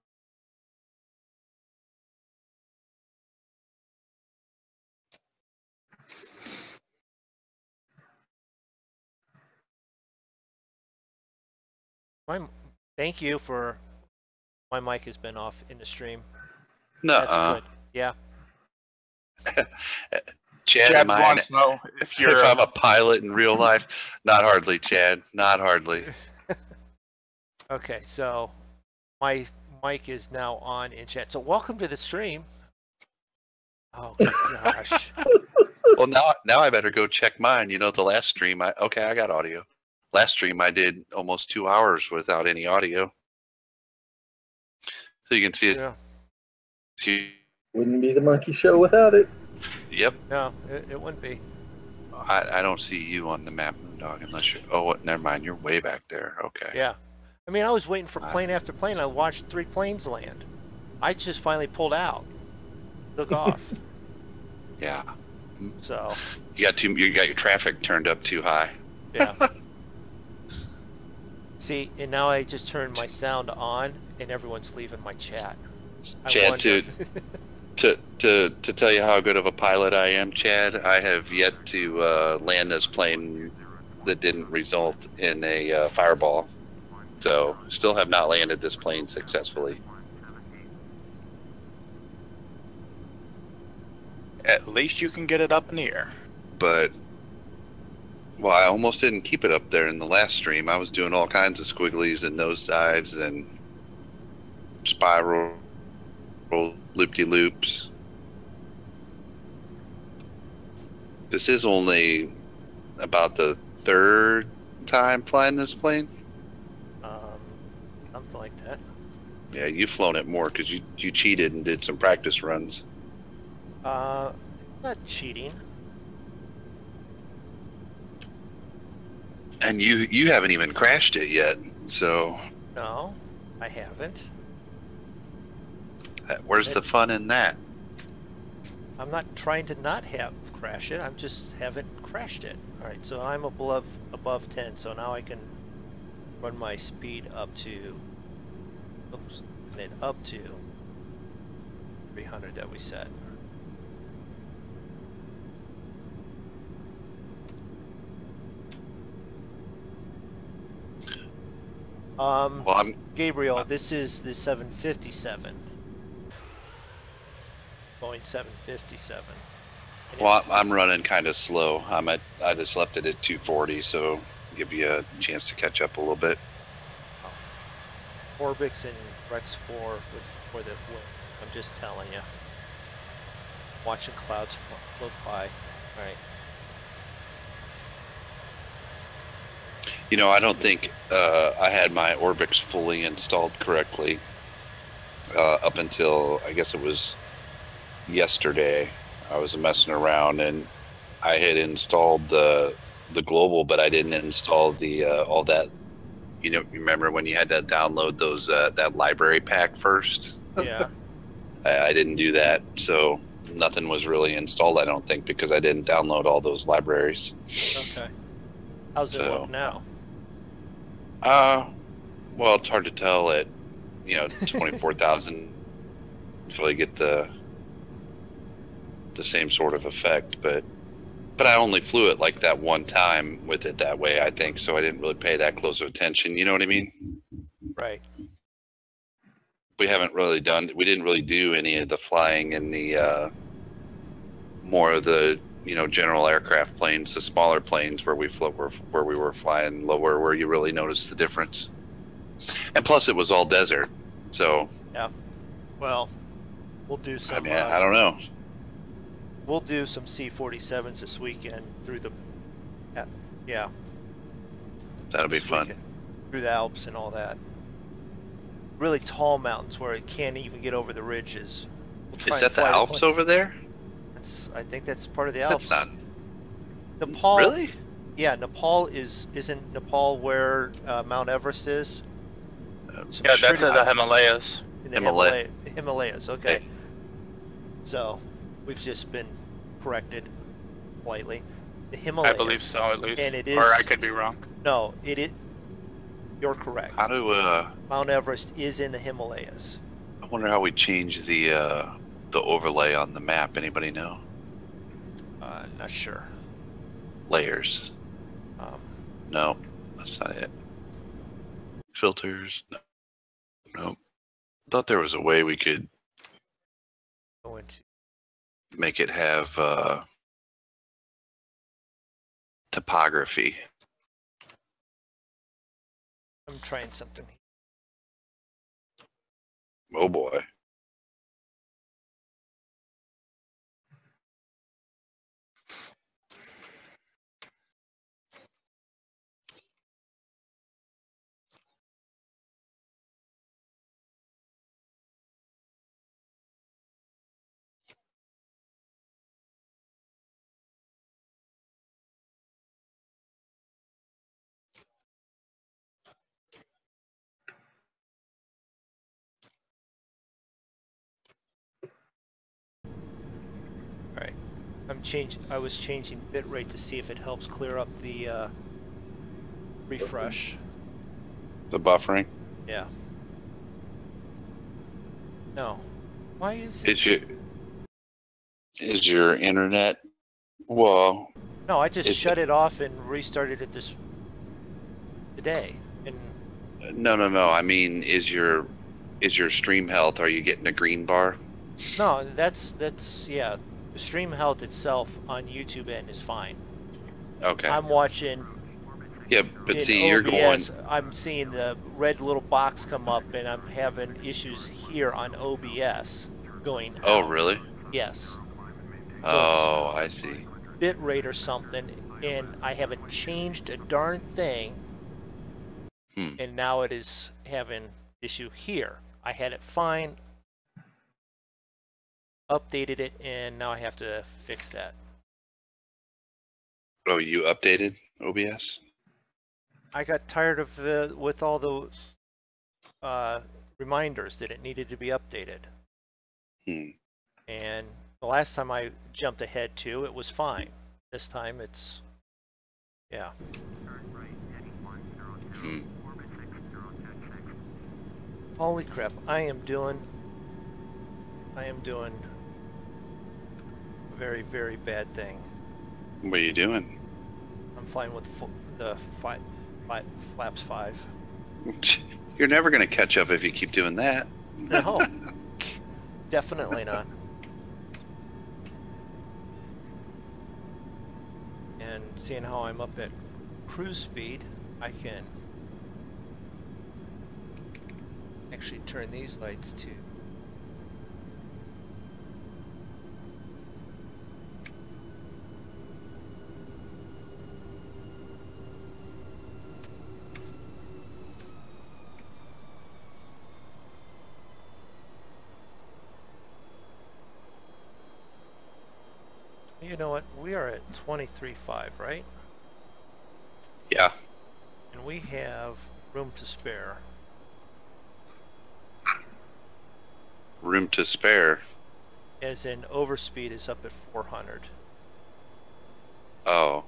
Thank you for. My mic has been off in the stream. No. That's good. Yeah. Chad wants to know if you're I'm a pilot in real life. Not hardly, Chad. Not hardly. Okay, so my mic is now on in chat. So welcome to the stream. Oh gosh. Well, now I better go check mine. You know, the last stream, I got audio. Last stream I did almost 2 hours without any audio. So you can see it. Yeah. See, Wouldn't be the monkey show without it. yep. No, it wouldn't be. I don't see you on the map, MoonDog, unless you're. Oh, never mind. You're way back there. Okay. Yeah. I mean, I was waiting for plane after plane. I watched 3 planes land. I just finally pulled out. Took off. Yeah. So. You got your traffic turned up too high. Yeah. See, and now I just turned my sound on, and everyone's leaving my chat. Chad, to tell you how good of a pilot I am, Chad, I have yet to land this plane that didn't result in a fireball. So, still have not landed this plane successfully. At least you can get it up in the air. But, well, I almost didn't keep it up there in the last stream. I was doing all kinds of squigglies and nosedives and spiral loop-de-loops. This is only about the 3rd time flying this plane. Something like that. Yeah, you've flown it more because you cheated and did some practice runs. Not cheating. And you haven't even crashed it yet, so No, I haven't. where's the fun in that? I'm not trying to not crash it. I just haven't crashed it. All right, so I'm above 10. So now I can run my speed up to, oops, and then up to 300 that we set. Well, Gabriel, this is the 757. Boeing 757. And well, I'm running kind of slow. I just left it at 240, so give you a chance to catch up a little bit. Orbix and Rex 4 for the win. I'm just telling you. Watching clouds float by. All right. You know, I don't think I had my Orbix fully installed correctly up until, I guess it was yesterday. I was messing around and I had installed the global, but I didn't install the all that. You know, remember when you had to download those that library pack first? Yeah. I didn't do that, so nothing was really installed, I don't think, because I didn't download all those libraries. Okay. How's it look now? Well, it's hard to tell at, 24,000 if you get the same sort of effect, but But I only flew it like that one time with it that way, I think, so I didn't really pay that close of attention. You know what I mean? Right. We didn't really do any of the flying in the more of the, you know, general aircraft planes, the smaller planes where we were flying lower, where you really notice the difference. And plus it was all desert, so Yeah. Well, we'll do some. I mean, I don't know. We'll do some C-47s this weekend through the, yeah. That'll be this fun. weekend, through the Alps and all that. Really tall mountains where it can't even get over the ridges. We'll try Is and that the fly Alps bunch- over there? I think that's part of the Alps. That's not Nepal. really. Yeah, Nepal isn't Nepal where Mount Everest is? So Yeah, sure that's in the Himalayas. in the Himalayas. Okay. Hey. So we've just been corrected slightly. The Himalayas. I believe so, at least. And it is. Or I could be wrong. No, you're correct. How do Mount Everest is in the Himalayas. I wonder how we change the overlay on the map? Anybody know? Not sure. Layers. No, that's not it. Filters. No. Nope. Thought there was a way we could Go into. make it have topography. I'm trying something. Oh boy. Alright. I was changing bitrate to see if it helps clear up the refresh. The buffering. Yeah. No. Why is it? Is your internet? Well, No, I just is shut it off and restarted it today. And no. I mean, is your stream health? Are you getting a green bar? no, that's yeah. The stream health itself on YouTube end is fine. Okay. I'm watching. Yeah, but in see, you're going. OBS, I'm seeing the red little box come up, and I'm having issues here on OBS going. Oh, out. really? Yes. Oh, I see. Bitrate or something, and I haven't changed a darn thing, and now it is having issue here. I had it fine, updated it, and now I have to fix that. Oh, you updated OBS? I got tired of with all the reminders that it needed to be updated. And the last time I jumped ahead to, it was fine. This time it's, yeah. Holy crap, I am doing a very, very bad thing. What are you doing? I'm flying with the flaps 5. You're never going to catch up if you keep doing that. No, definitely not. And seeing how I'm up at cruise speed, I can actually turn these lights to You know what? We are at 23.5, right? Yeah. And we have room to spare. Room to spare. As in overspeed is up at 400. Oh.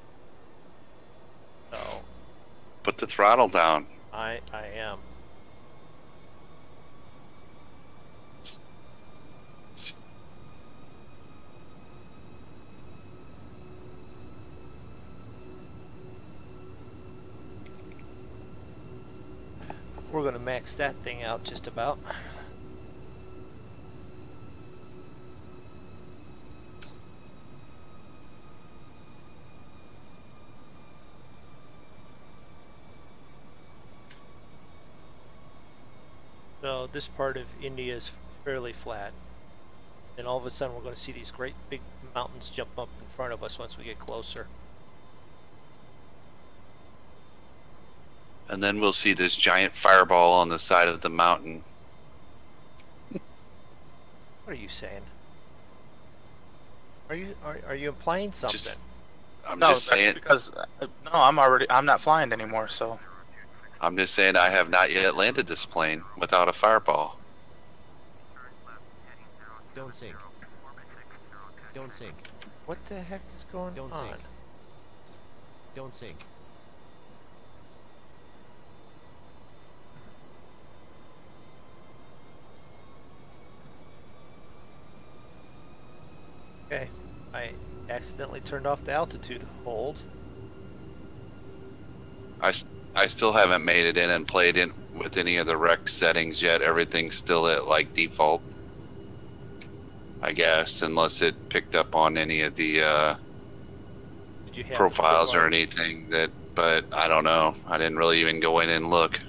So Put the throttle down. I am. we're going to max that thing out just about. So this part of India is fairly flat. And all of a sudden we're going to see these great big mountains jump up in front of us once we get closer. And then we'll see this giant fireball on the side of the mountain. What are you saying? Are you implying something? I'm No, just that's saying. because no, I'm not flying anymore. So I'm just saying I have not yet landed this plane without a fireball. Don't sink. Don't sink. What the heck is going Don't on? sink. Don't sink. Okay, I accidentally turned off the altitude hold. I still haven't made it in and played in with any of the rec settings yet. Everything's still at like default, I guess, unless it picked up on any of the Did you have profiles or anything that, but I don't know. I didn't really even go in and look.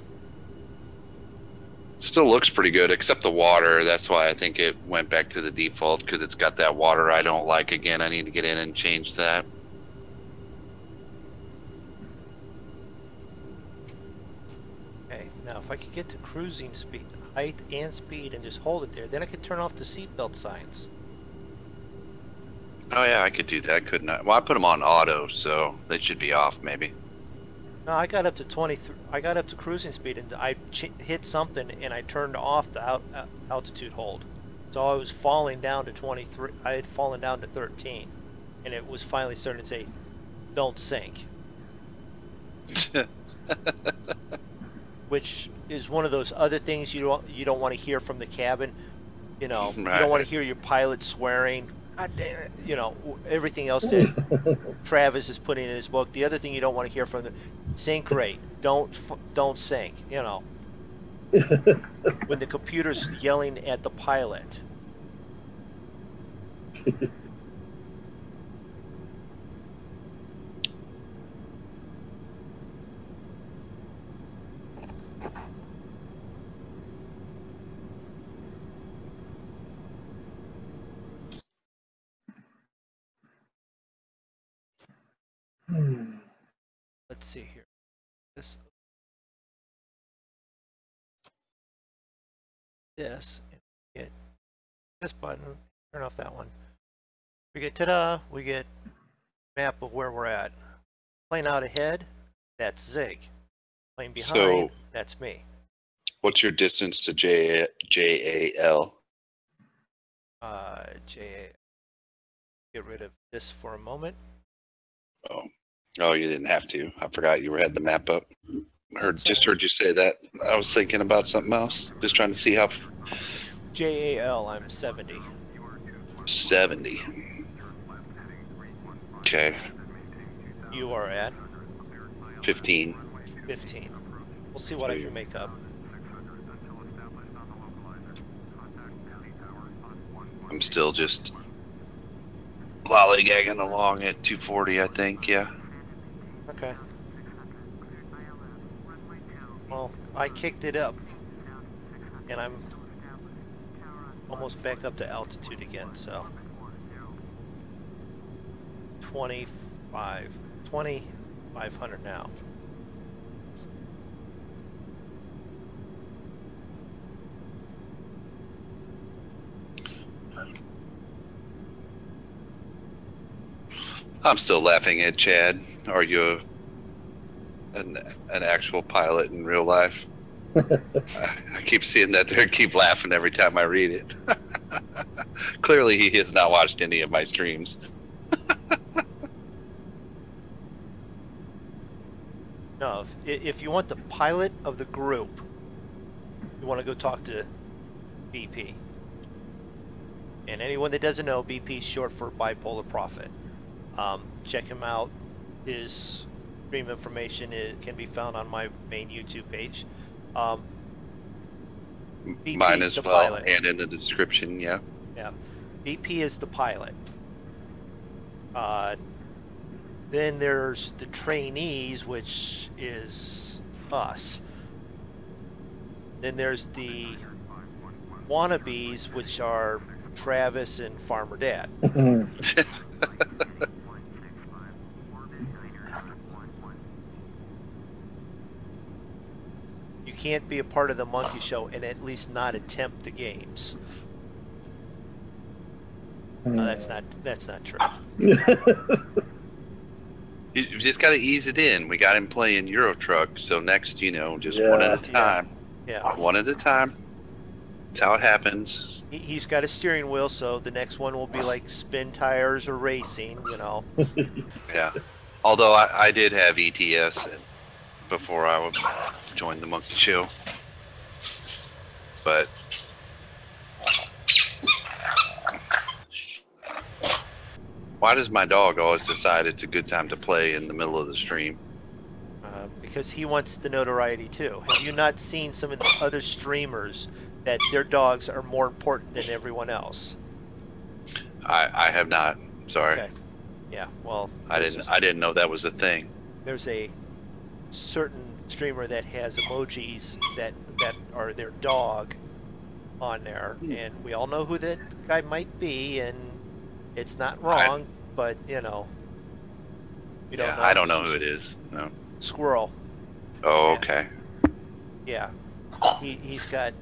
Still looks pretty good, except the water. That's why I think it went back to the default, because it's got that water I don't like again. I need to get in and change that. Okay, now if I could get to cruising speed, height and speed, and just hold it there, then I could turn off the seatbelt signs. Oh yeah, I could do that, couldn't I? Well, I put them on auto, so they should be off maybe. No, I got up to 23. I got up to cruising speed, and I hit something, and I turned off the altitude hold. So I was falling down to 23. I had fallen down to 13, and it was finally starting to say, "Don't sink," which is one of those other things you don't want to hear from the cabin. You know, you don't want to hear your pilot swearing. God damn it. You know, everything else that Travis is putting in his book. The other thing you don't want to hear from the sink rate. Don't sink. You know, when the computer's yelling at the pilot. Let's see here. This, get this button, turn off that one. We get ta-da, we get map of where we're at. Plane out ahead, that's Zig. Plane behind, that's me. What's your distance to JAL? JA. Get rid of this for a moment. Oh, you didn't have to. I forgot you had the map up. Just heard you say that. I was thinking about something else. Just trying to see how. JAL, I'm 70. 70. Okay. You are at 15. 15. We'll see what I can make up. I'm still just lollygagging along at 240, I think. Yeah. Okay. Well, I kicked it up, and I'm almost back up to altitude again, so 2,500 now. I'm still laughing at Chad. Are you an actual pilot in real life? I keep seeing that there, keep laughing every time I read it. Clearly he has not watched any of my streams. No, if you want the pilot of the group, you want to go talk to BP. And anyone that doesn't know, BP is short for Bipolar Prophet. Check him out. His stream information can be found on my main YouTube page. BP Mine is as the well, pilot. and in the description, yeah. Yeah, BP is the pilot. Then there's the trainees, which is us. Then there's the wannabes, which are Travis and Farmer Dad. You can't be a part of the monkey show and at least not attempt the games. No, that's not true. You just got to ease it in. We got him playing Euro Truck, so next, just one at a time. Yeah. One at a time. That's how it happens. He's got a steering wheel, so the next one will be like spin tires or racing, Yeah. Although I did have ETS before I would join the monkey show. But why does my dog always decide it's a good time to play in the middle of the stream? Because he wants the notoriety too. Have you not seen some of the other streamers that their dogs are more important than everyone else? I have not. Sorry. Okay. Yeah. Well, I didn't know that was a thing. There's a certain streamer that has emojis that are their dog on there, and we all know who that guy might be, and it's not wrong, but we don't know. I don't know who it is. No. Squirrel. Oh, okay. Yeah. He's got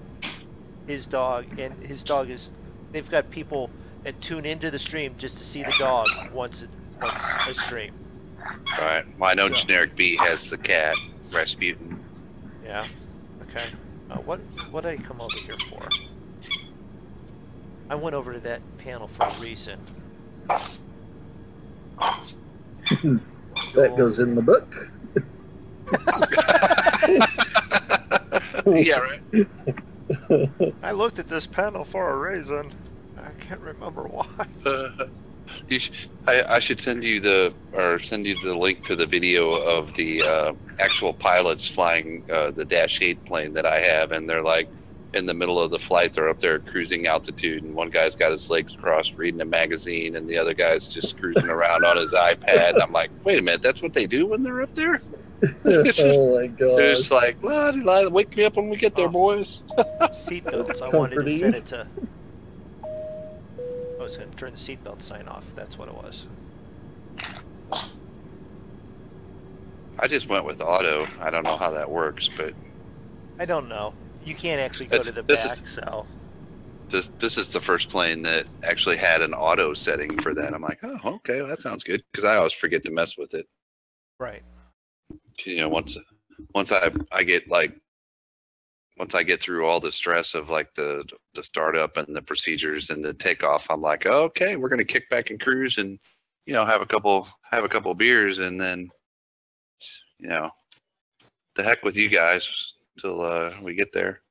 his dog, and his dog is. They've got people that tune into the stream just to see the dog once a stream. All right. Well, I know So- Generic B has the cat, Rasputin. Yeah. Okay. What did I come over here for? I went over to that panel for a reason. That goes in the book. Yeah, right. I looked at this panel for a reason. I can't remember why. I should send you the link to the video of the actual pilots flying the Dash 8 plane that I have, and they're like in the middle of the flight. They're up there at cruising altitude, and one guy's got his legs crossed reading a magazine, and the other guy's just cruising around on his iPad. And I'm like, wait a minute, that's what they do when they're up there? Oh my god. They're just like, well, wake me up when we get there, boys. Seatbelts. I wanted to set it to. I was going to turn the seatbelt sign off. That's what it was. I just went with auto. I don't know how that works, but I don't know. You can't actually go to the back, so. this is the first plane that actually had an auto setting for that. I'm like, oh, okay, well, that sounds good, because I always forget to mess with it. Right. Once I get through all the stress of like the startup and the procedures and the takeoff, I'm like, oh, okay, we're gonna kick back and cruise and have a couple beers, and then the heck with you guys till we get there.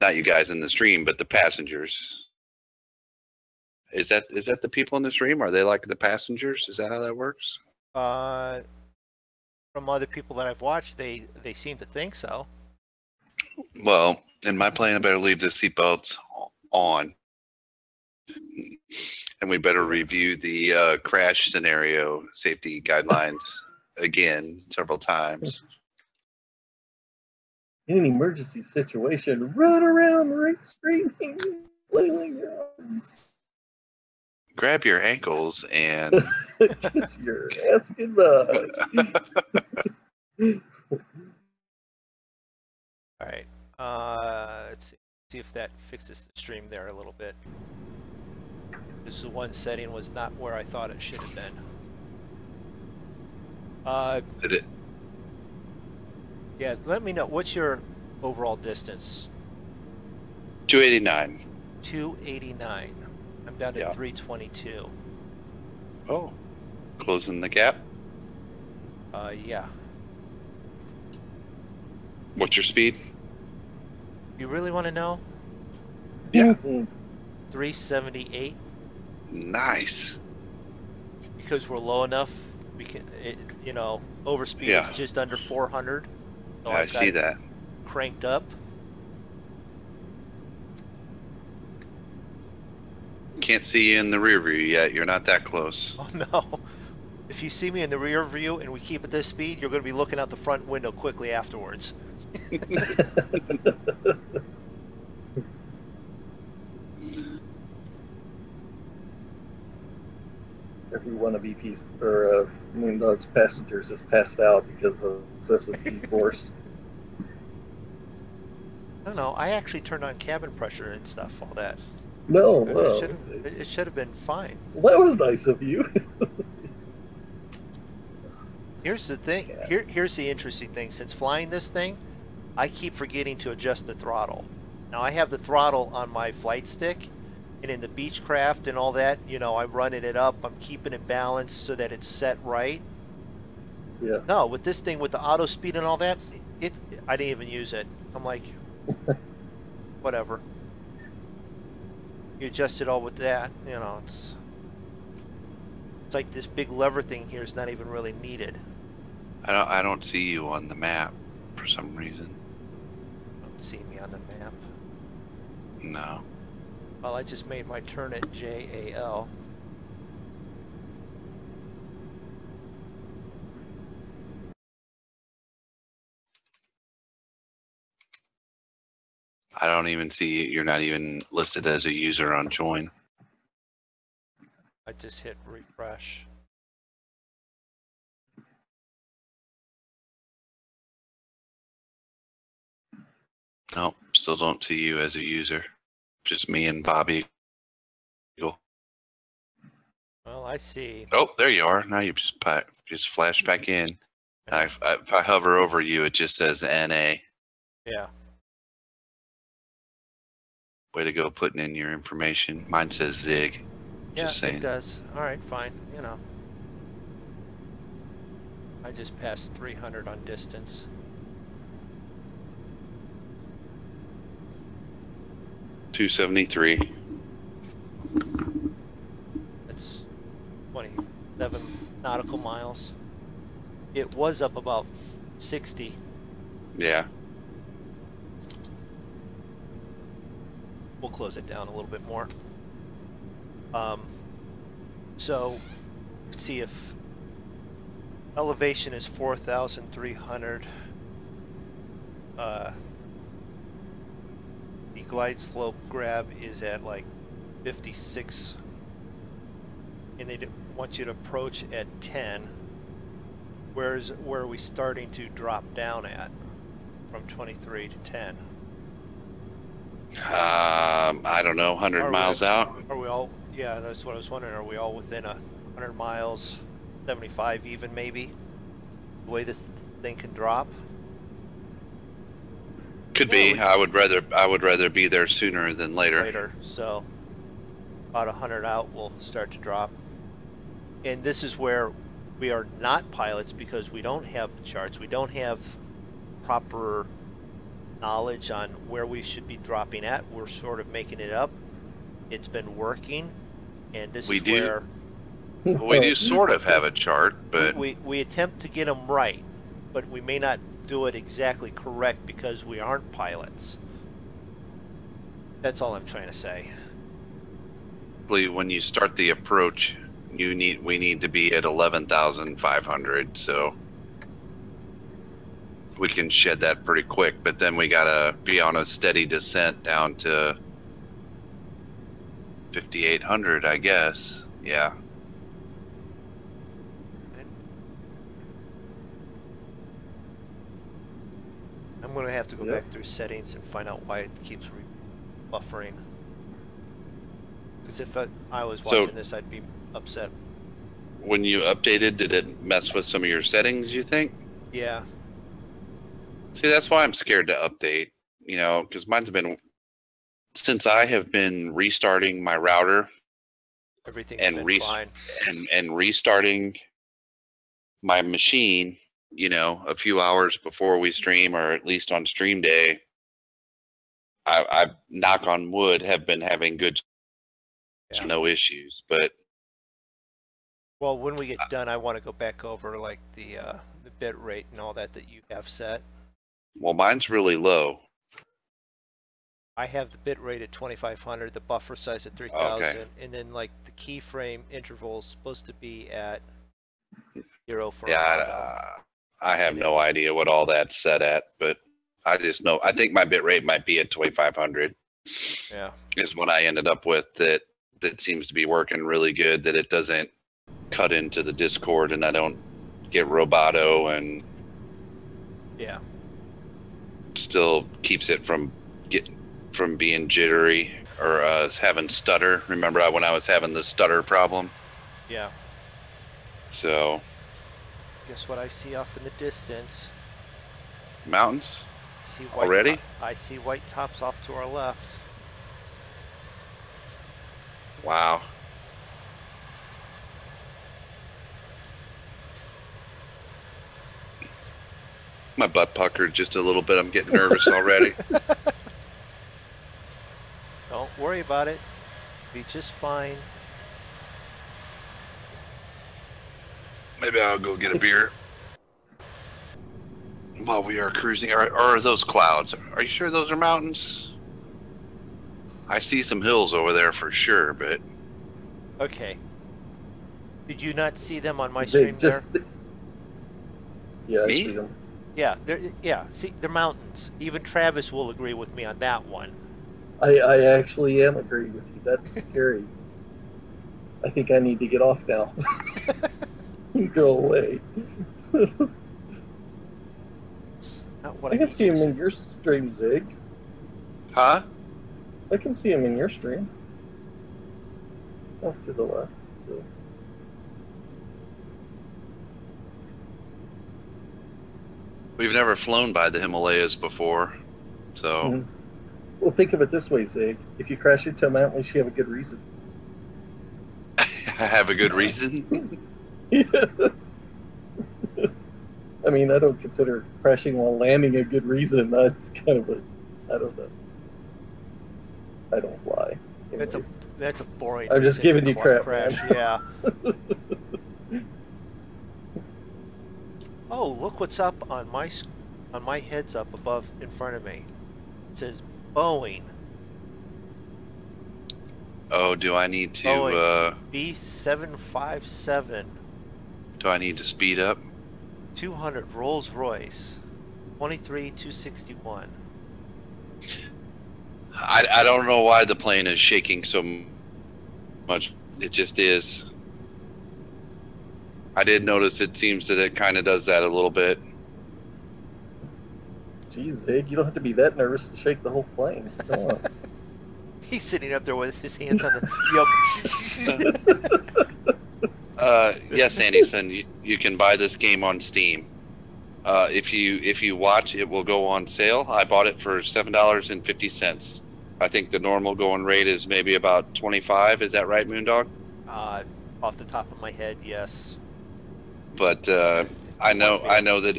Not you guys in the stream, but the passengers. Is that the people in the stream? Are they like the passengers? Is that how that works? From other people that I've watched, they seem to think so. Well, in my plane, I better leave the seatbelts on. And we better review the crash scenario safety guidelines again several times. In an emergency situation, run around the ring screaming, flailing your arms. Grab your ankles and Kiss your ass goodbye. All right. Let's see if that fixes the stream there a little bit. This is one setting was not where I thought it should have been. did it. Yeah, let me know. What's your overall distance? 289. 289. I'm down to Yeah. 322. Oh, closing the gap. Yeah. What's your speed? You really want to know? Yeah. 378. Nice. Because we're low enough, we can, overspeed Yeah. is just under 400. So I see that. cranked up. Can't see you in the rear view yet. You're not that close. Oh no. If you see me in the rear view and we keep at this speed, you're going to be looking out the front window quickly afterwards. Every one of EP's or MoonDog's passengers is passed out because of excessive G-force. I don't know. I actually turned on cabin pressure and stuff, all that. No, It well, should have been fine. well, that was nice of you. Here's the thing. Here's the interesting thing. Since flying this thing, I keep forgetting to adjust the throttle. Now I have the throttle on my flight stick, and in the Beechcraft and all that, you know, I'm running it up. I'm keeping it balanced so that it's set right. Yeah. No, with this thing, with the auto speed and all that, I didn't even use it. I'm like, whatever. You adjust it all with that, you know. It's like this big lever thing here is not even really needed. I don't see you on the map for some reason. Don't see me on the map. No. Well, I just made my turn at JAL. I don't even see you. You're not even listed as a user on Join. I just hit refresh. Nope, still don't see you as a user. Just me and Bobby. Well, I see. Oh, there you are. Now you just flashed back in. If I hover over you, it just says NA. Yeah. Way to go putting in your information. Mine says Zig. Yeah, Just saying. it does. All right, fine. You know. I just passed 300 on distance. $273. That's 27 nautical miles. It was up about 60. Yeah. We'll close it down a little bit more. So let's see if elevation is 4,300. The glide slope grab is at like 56, and they want you to approach at 10. Where are we starting to drop down at from 23 to 10? I don't know, 100 miles out? Are we all, yeah, that's what I was wondering. Are we all within 100 miles, 75 even maybe? The way this thing can drop? Could be. I would rather be there sooner than later. So about 100 out we'll start to drop. And this is where we are not pilots because we don't have charts. We don't have proper knowledge on where we should be dropping at. We're sort of making it up. It's been working, and this is where we do sort of have a chart, but we attempt to get them right, but we may not do it exactly correct because we aren't pilots. That's all I'm trying to say. when you start the approach, we need to be at 11,500, so we can shed that pretty quick, but then we gotta be on a steady descent down to 5,800, I guess. Yeah. I'm going to have to go back through settings and find out why it keeps buffering. Because if I was watching this, I'd be upset. When you updated, did it mess with some of your settings, you think? Yeah. See, that's why I'm scared to update, you know, because mine's been, since I have been restarting my router Everything's and been fine. and restarting my machine, you know, a few hours before we stream, or at least on stream day, I knock on wood, have been having good, no issues. But well, when we get done, I want to go back over like the bit rate and all that you have set. Well, mine's really low. I have the bit rate at 2500, the buffer size at 3000, Okay. and then like the keyframe interval is supposed to be at 0 for Yeah, auto. I have no idea what all that's set at, but I just know, I think my bit rate might be at 2500 Yeah. is what I ended up with. That seems to be working really good, that it doesn't cut into the Discord and I don't get roboto, and Yeah. still keeps it from being jittery or having stutter. Remember when I was having the stutter problem? Yeah. So Guess what I see off in the distance? mountains I see white already? I see white tops off to our left. Wow. My butt puckered just a little bit. I'm getting nervous already. Don't worry about it. Be just fine. Maybe I'll go get a beer while we are cruising. Or are those clouds? Are you sure those are mountains? I see some hills over there for sure, but Okay. Did you not see them on my They stream just, there? yeah, I Me? see them. Yeah, see, they're mountains. Even Travis will agree with me on that one. I actually am agreeing with you. That's scary. I think I need to get off now. Go away. Not what I I can need see you him to in your stream, Zig. huh? I can see him in your stream. Off to the left. So. We've never flown by the Himalayas before, so Mhm. Well, think of it this way, Zig. If you crash into a mountain, at least you have a good reason. I have a good reason. I mean, I don't consider crashing while landing a good reason. That's kind of a, I don't know. I don't fly. Anyways. That's a boring. I'm just reason to giving you crap, crash. man. Yeah. Oh, look what's up on my heads up above in front of me. It says Boeing. Oh, do I need to Boeing B757 do I need to speed up? 200 Rolls Royce 23261. I don't know why the plane is shaking so much. It just is. I did notice it seems that it kind of does that a little bit. Jeez, Zig, you don't have to be that nervous to shake the whole plane. Come on. He's sitting up there with his hands on the yoke. Yes, Anderson, you can buy this game on Steam. If you watch, it will go on sale. I bought it for $7.50. I think the normal going rate is maybe about 25. Is that right, MoonDog? Off the top of my head, yes. But I know that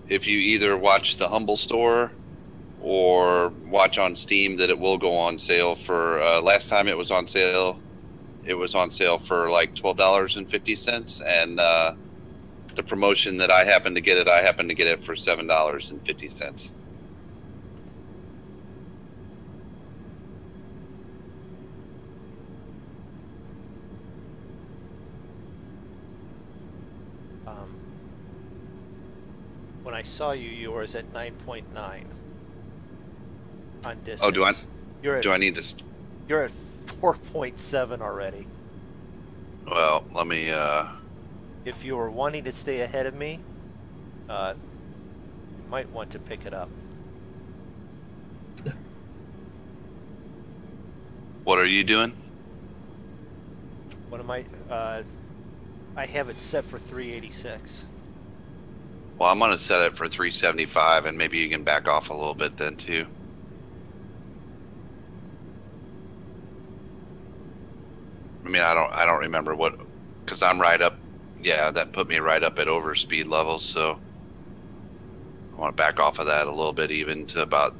if you either watch the Humble Store or watch on Steam, that it will go on sale for. Last time it was on sale for like $12.50, and the promotion that I happened to get it for $7.50. When I saw you, you were at 9.9 on distance. Oh, do I need to? You're at 4.7 already. Well, let me. If you were wanting to stay ahead of me, you might want to pick it up. What are you doing? What am I? I have it set for 386. Well, I'm gonna set it for 375, and maybe you can back off a little bit then too. I mean, I don't remember what, because I'm right up. Yeah, that put me right up at overspeed levels, so I want to back off of that a little bit, even to about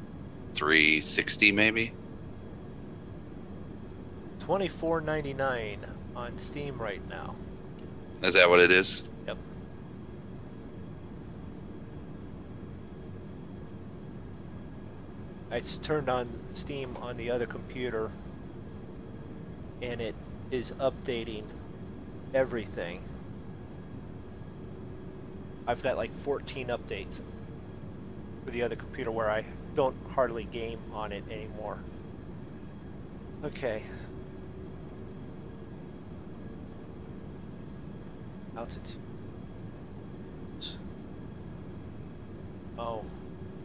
360 maybe. $24.99 on Steam right now. Is that what it is? Yep. turned on Steam on the other computer, and it is updating everything. I've got like 14 updates for the other computer where I don't hardly game on it anymore. Okay. Altitude. Oh,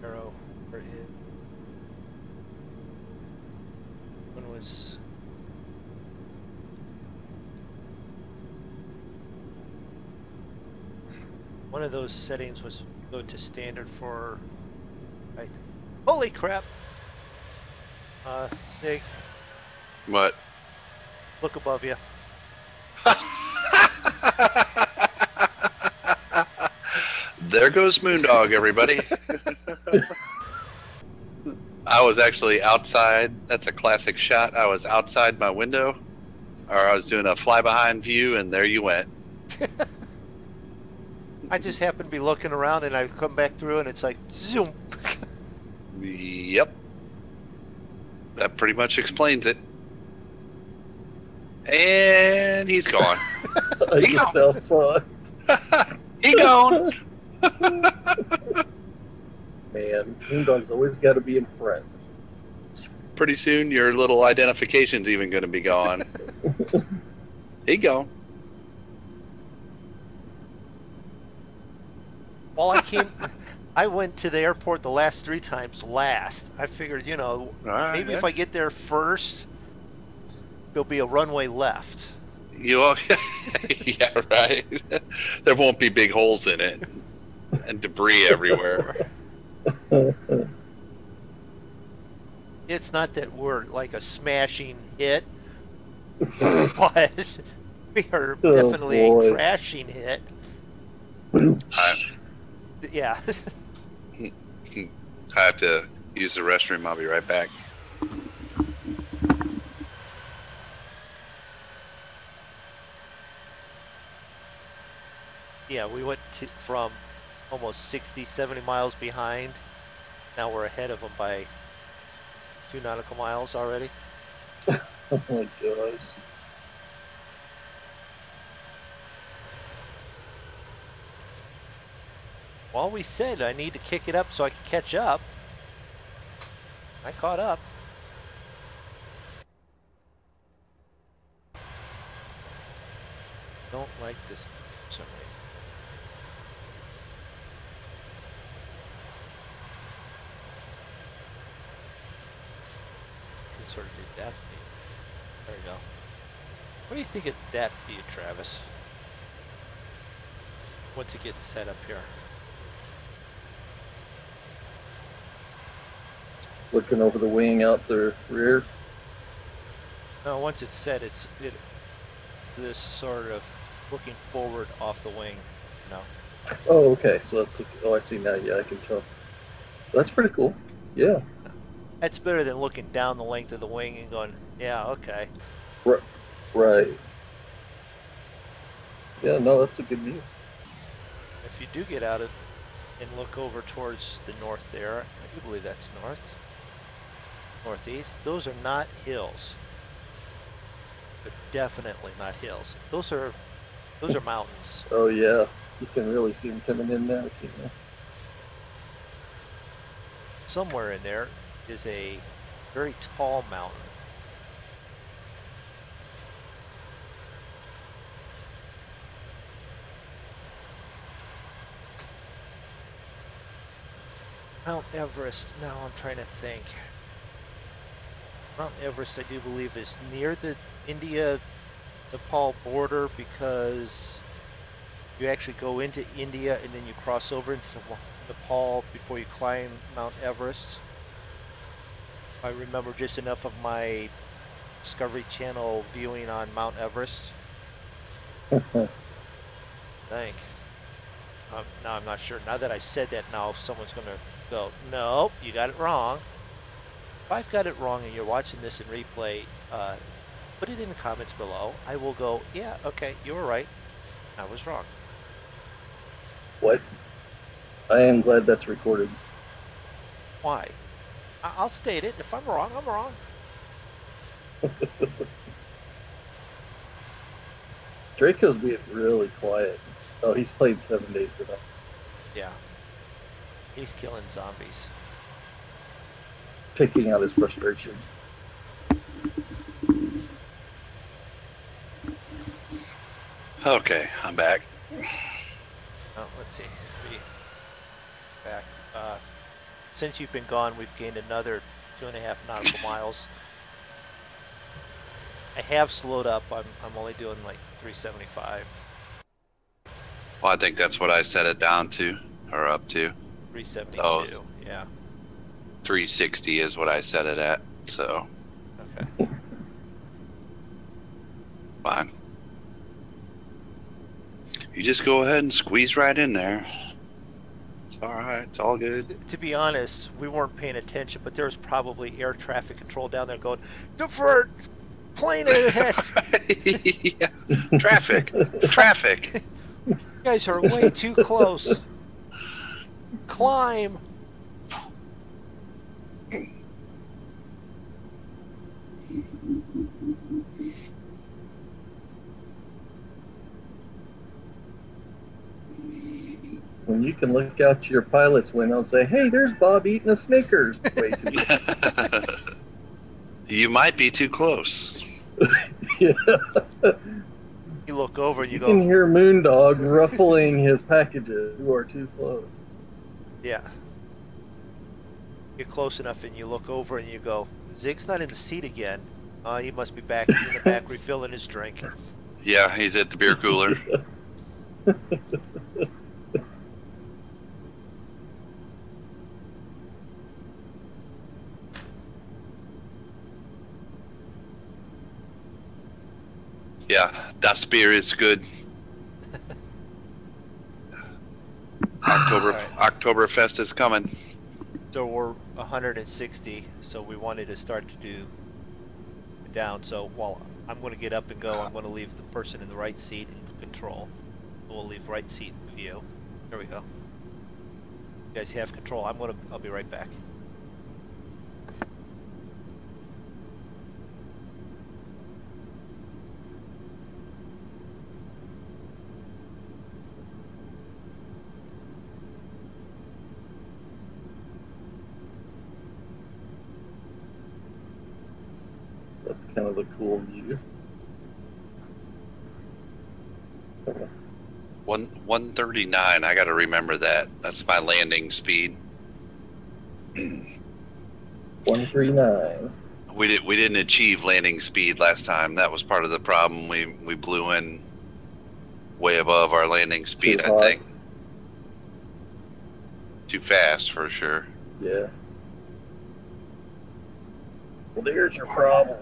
arrow. Where is? When was? One of those settings was go to standard for. Right. Holy crap! Sig, What? look above you. There goes MoonDog, everybody. I was actually outside. That's a classic shot. I was outside my window, or I was doing a fly-behind view, and there you went. I just happened to be looking around, and I come back through, and it's like zoom. Yep. That pretty much explains it. And he's gone. I just now saw it. He gone. Man, MoonDog's always got to be in front. Pretty soon, your little identification's even going to be gone. He gone. Well, I went to the airport the last 3 times last. I figured, you know, maybe if I get there first, there'll be a runway left. Yeah, right. There won't be big holes in it and debris everywhere. It's not that we're like a smashing hit, but we are definitely a crashing hit. Yeah. I have to use the restroom. I'll be right back. Yeah, we went from almost 60, 70 miles behind. Now we're ahead of them by 2 nautical miles already. Oh my gosh. Well, we said I need to kick it up so I can catch up. I caught up. Don't like this for some reason. Can sort of do that feed. There we go. What do you think of that feed, Travis? Once it gets set up here. Looking over the wing out the rear. No, once it's set, it's this sort of looking forward off the wing, you know. Oh, okay. So that's oh, I see now. Yeah, I can tell. That's pretty cool. Yeah. That's better than looking down the length of the wing and going, yeah, okay. Right. Yeah, no, that's a good view. If you do get out of and look over towards the north there, I do believe that's northeast. Those are not hills. They're definitely not hills. Those are mountains. Oh yeah, you can really see them coming in now. You know? Somewhere in there is a very tall mountain. Mount Everest, now I'm trying to think. Mount Everest, I do believe, is near the India-Nepal border because you actually go into India and then you cross over into Nepal before you climb Mount Everest. I remember just enough of my Discovery Channel viewing on Mount Everest. I think. Now I'm not sure. Now that I said that, now someone's going to go, nope, you got it wrong. If I've got it wrong and you're watching this in replay, put it in the comments below. I will go, yeah, okay, you were right. I was wrong. What? I am glad that's recorded. Why? I'll state it. If I'm wrong, I'm wrong. Draco's being really quiet. Oh, he's played 7 days to die. Yeah. He's killing zombies. Taking out his frustrations. Okay, I'm back. Oh, let's see. Back. Since you've been gone, we've gained another 2.5 nautical miles. I have slowed up. I'm only doing like 375. Well, I think that's what I set it down to, or up to. 372. Oh. Yeah. 360 is what I set it at, so Okay. fine. You just go ahead and squeeze right in there. It's all right. It's all good. To be honest, we weren't paying attention, but there was probably air traffic control down there going, divert, plane ahead. Yeah. Traffic. Traffic. You guys are way too close. Climb. When you can look out to your pilot's window and say, hey, there's Bob eating a Snickers. Way too You might be too close. Yeah. You look over and you You can go, hear MoonDog ruffling his packages. You are too close. yeah. Get close enough and you look over and you go, Zig's not in the seat again. He must be back in the back refilling his drink. Yeah, he's at the beer cooler. Yeah, das beer is good. Oktoberfest is coming. So we're 160, so we wanted to start to do down. So while I'm going to get up and go, I'm going to leave the person in the right seat in control. We'll leave right seat in view. There we go. You guys have control. I'll be right back. That's kind of a cool view. 139. I got to remember that. That's my landing speed. 139. We didn't achieve landing speed last time. That was part of the problem. We blew in way above our landing speed. Too I hot. think too fast for sure. Yeah. Well, there's your problem.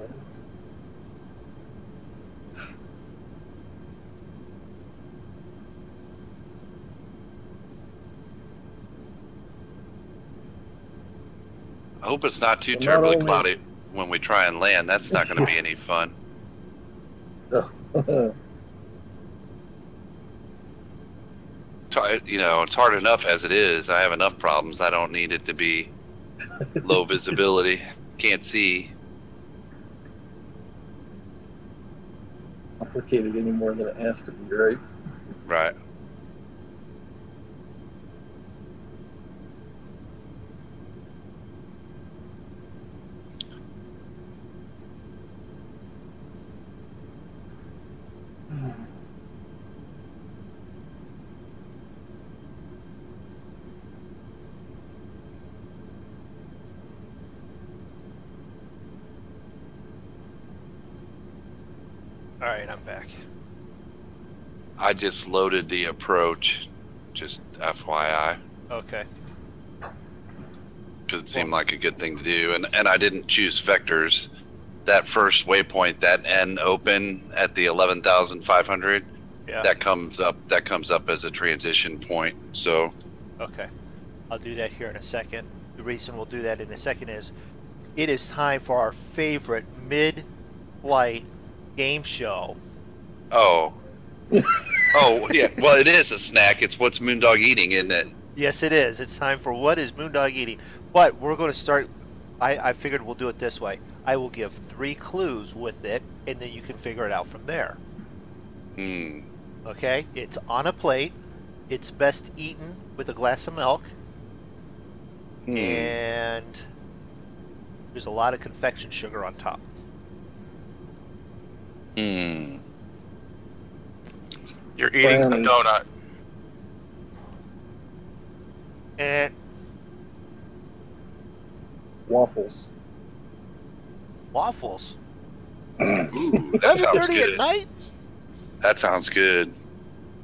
I hope it's not too Well, not terribly only- cloudy when we try and land. That's not going to be any fun. You know, it's hard enough as it is. I have enough problems. I don't need it to be low visibility. Can't see. Complicated any more than it has to be, right? Right. All right, I'm back. I just loaded the approach, just FYI, Okay. because it seemed like a good thing to do. And I didn't choose vectors. That first waypoint, that N open at the 11,500, Yeah. that comes up as a transition point. So Okay. I'll do that here in a second. The reason we'll do that in a second is it is time for our favorite mid-flight game show. oh yeah, well, it is a snack. It's what's MoonDog eating, isn't it? Yes, it is. It's time for What is MoonDog Eating? But we're going to start I figured we'll do it this way. I will give 3 clues with it, and then you can figure it out from there. Hmm. Okay? It's on a plate. It's best eaten with a glass of milk. And there's a lot of confection sugar on top. Hmm. You're eating a Brownies. donut. And Waffles. waffles. Ooh, that sounds 11:30 at good. night? That sounds good.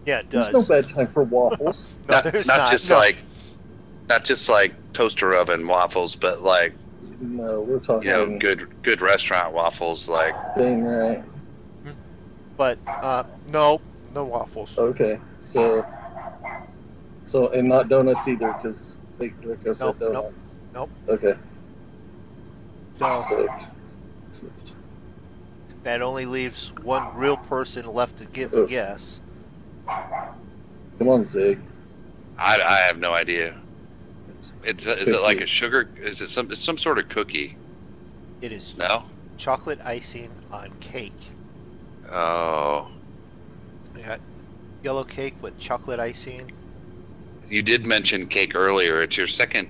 Yeah, it does. There's no bad time for waffles. No, not there's not not. just No. like, not just like toaster oven waffles, but like, No, we're talking you know, good restaurant waffles. Like, thing, right? But no waffles. Okay, so and not donuts either, because Rico said Nope, donut. nope. Okay. No. So, That only leaves one real person left to give a guess. come on, Zig. I have no idea. Is it like a sugar? Is it some sort of cookie? It is No. chocolate icing on cake. Oh, You got yellow cake with chocolate icing. you did mention cake earlier. It's your second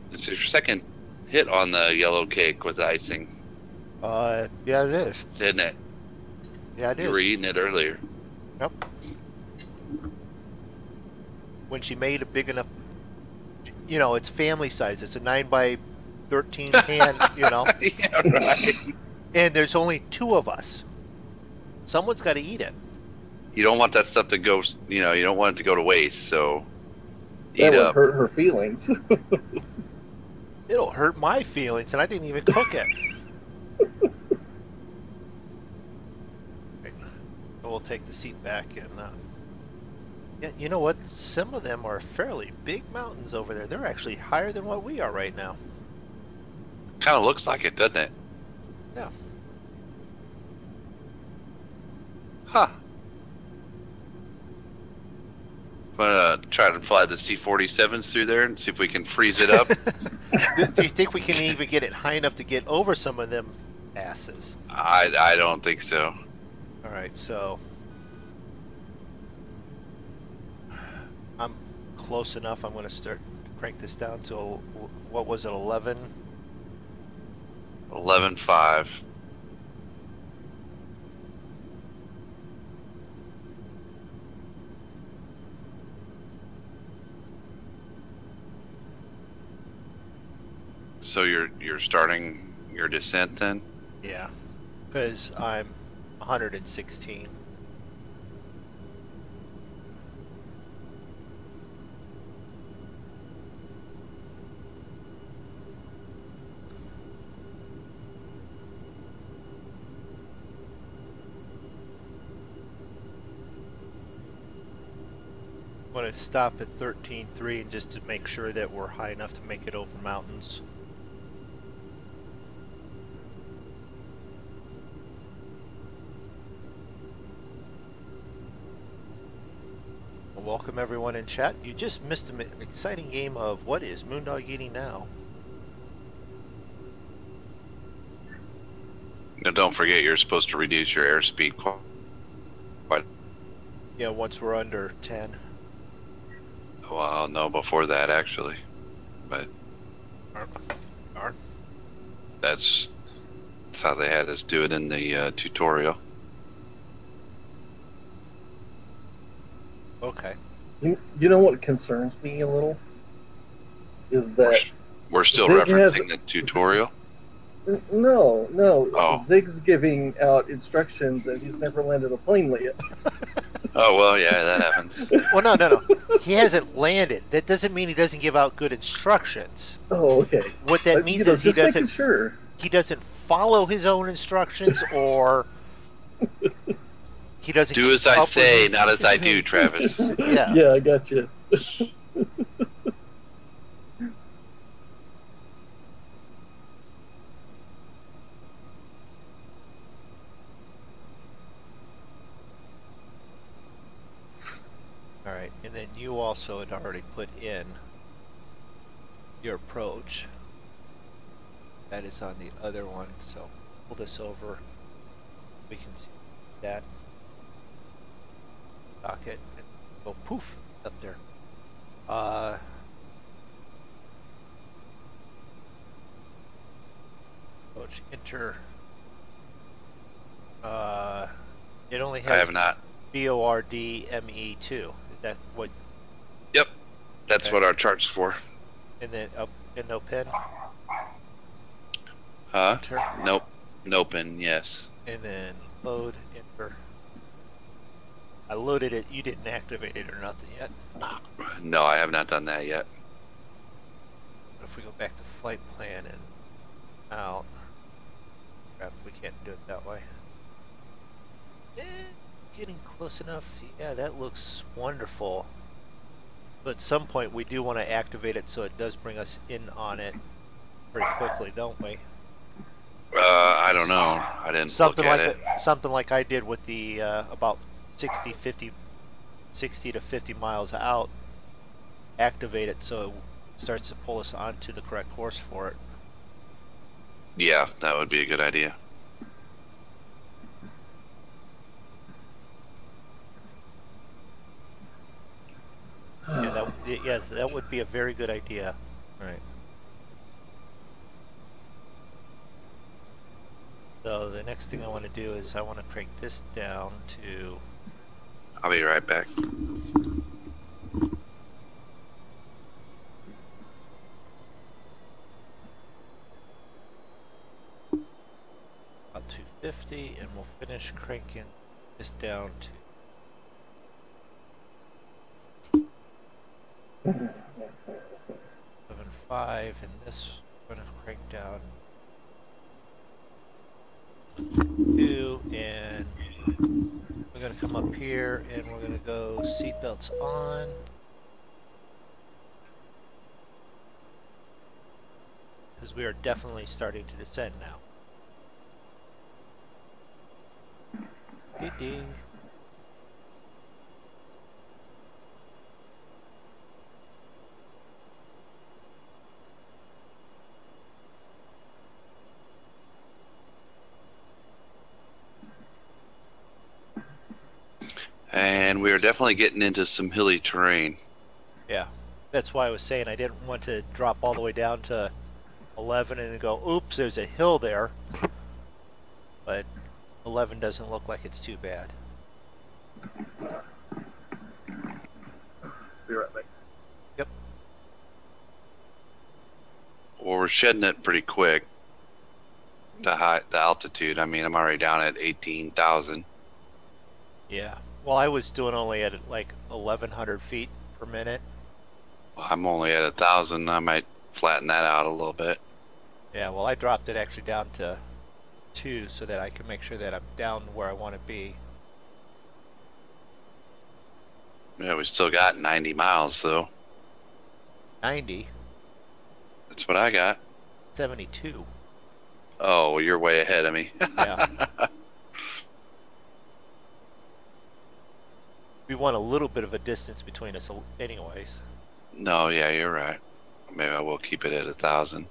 hit on the yellow cake with icing, Yeah, it is. didn't it? Yeah, it You were is. eating it earlier. Yep. When she made a big enough, you know, it's family size. It's a 9 by 13 pan, you know, Yeah, right. and there's only 2 of us. Someone's got to eat it. You don't want that stuff to go. You know, you don't want it to go to waste. So That eat would up. hurt her feelings. It'll hurt my feelings, and I didn't even cook it. Right. We'll take the seat back and. Yeah, you know what? Some of them are fairly big mountains over there. They're actually higher than what we are right now. Kind of looks like it, doesn't it? Yeah. Huh. Wanna try to fly the C-47s through there and see if we can freeze it up? Do you think we can even get it high enough to get over some of them asses? I don't think so. All right, so I'm close enough. I'm going to start to crank this down to what was it, 11? 11.5. So you're starting your descent then? Yeah, because I'm 116. I'm going to stop at 13.3 and just to make sure that we're high enough to make it over mountains. Welcome everyone in chat. You just missed an exciting game of what is MoonDog eating now? Now don't forget you're supposed to reduce your airspeed quite. Yeah, once we're under 10. Well, no, before that actually, but Are? that's how they had us do it in the tutorial. Okay. You know what concerns me a little? Is that We're still Zig has- referencing the tutorial. no. Oh. Zig's giving out instructions and he's never landed a plane yet. Oh well, yeah, that happens. Well, no. He hasn't landed. That doesn't mean he doesn't give out good instructions. Oh, okay. What that means is just making sure. he doesn't follow his own instructions, or he doesn't Do keep as I up say, with not as I do, Travis. Yeah. Yeah, I got you. All right, and then you also had already put in your approach That is on the other one, so pull this over. We can see that. Dock it and go poof up there. Coach, enter. It only has I have not. BORDME2. Is that what? Yep. That's Okay. what our chart's for. And then up and no pin. Huh? Enter. Nope. No pin, yes. And then load, enter. I loaded it. You didn't activate it or nothing yet. No, I have not done that yet. If we go back to flight plan and out, crap, we can't do it that way. Getting close enough. Yeah, that looks wonderful. But at some point, we do want to activate it so it does bring us in on it pretty quickly, don't we? I don't know. I didn't Something look like at it. something like I did with the about 60 to 50 miles out. Activate it so it starts to pull us onto the correct course for it. Yeah, that would be a good idea. Yeah, that would be a very good idea. All right. So the next thing I want to do is I want to crank this down to I'll be right back. about 250, and we'll finish cranking this down to 11.5, and this we're going to crank down 2, and we're going to come up here and we're going to go seatbelts on. Because we are definitely starting to descend now. Ding. And we are definitely getting into some hilly terrain. Yeah, that's why I was saying I didn't want to drop all the way down to 11 and then go, oops, there's a hill there. But 11 doesn't look like it's too bad. Be right back. Yep. Well, we're shedding it pretty quick. The altitude. I mean, I'm already down at 18,000. Yeah. Well, I was doing only at like 1,100 feet per minute. I'm only at 1,000. I might flatten that out a little bit. Yeah, well, I dropped it actually down to 2 so that I can make sure that I'm down where I want to be. Yeah, we still got 90 miles though. 90, That's what I got. 72. Oh, well, you're way ahead of me. Yeah. We want a little bit of a distance between us anyways. No, yeah, you're right. Maybe I will keep it at 1,000.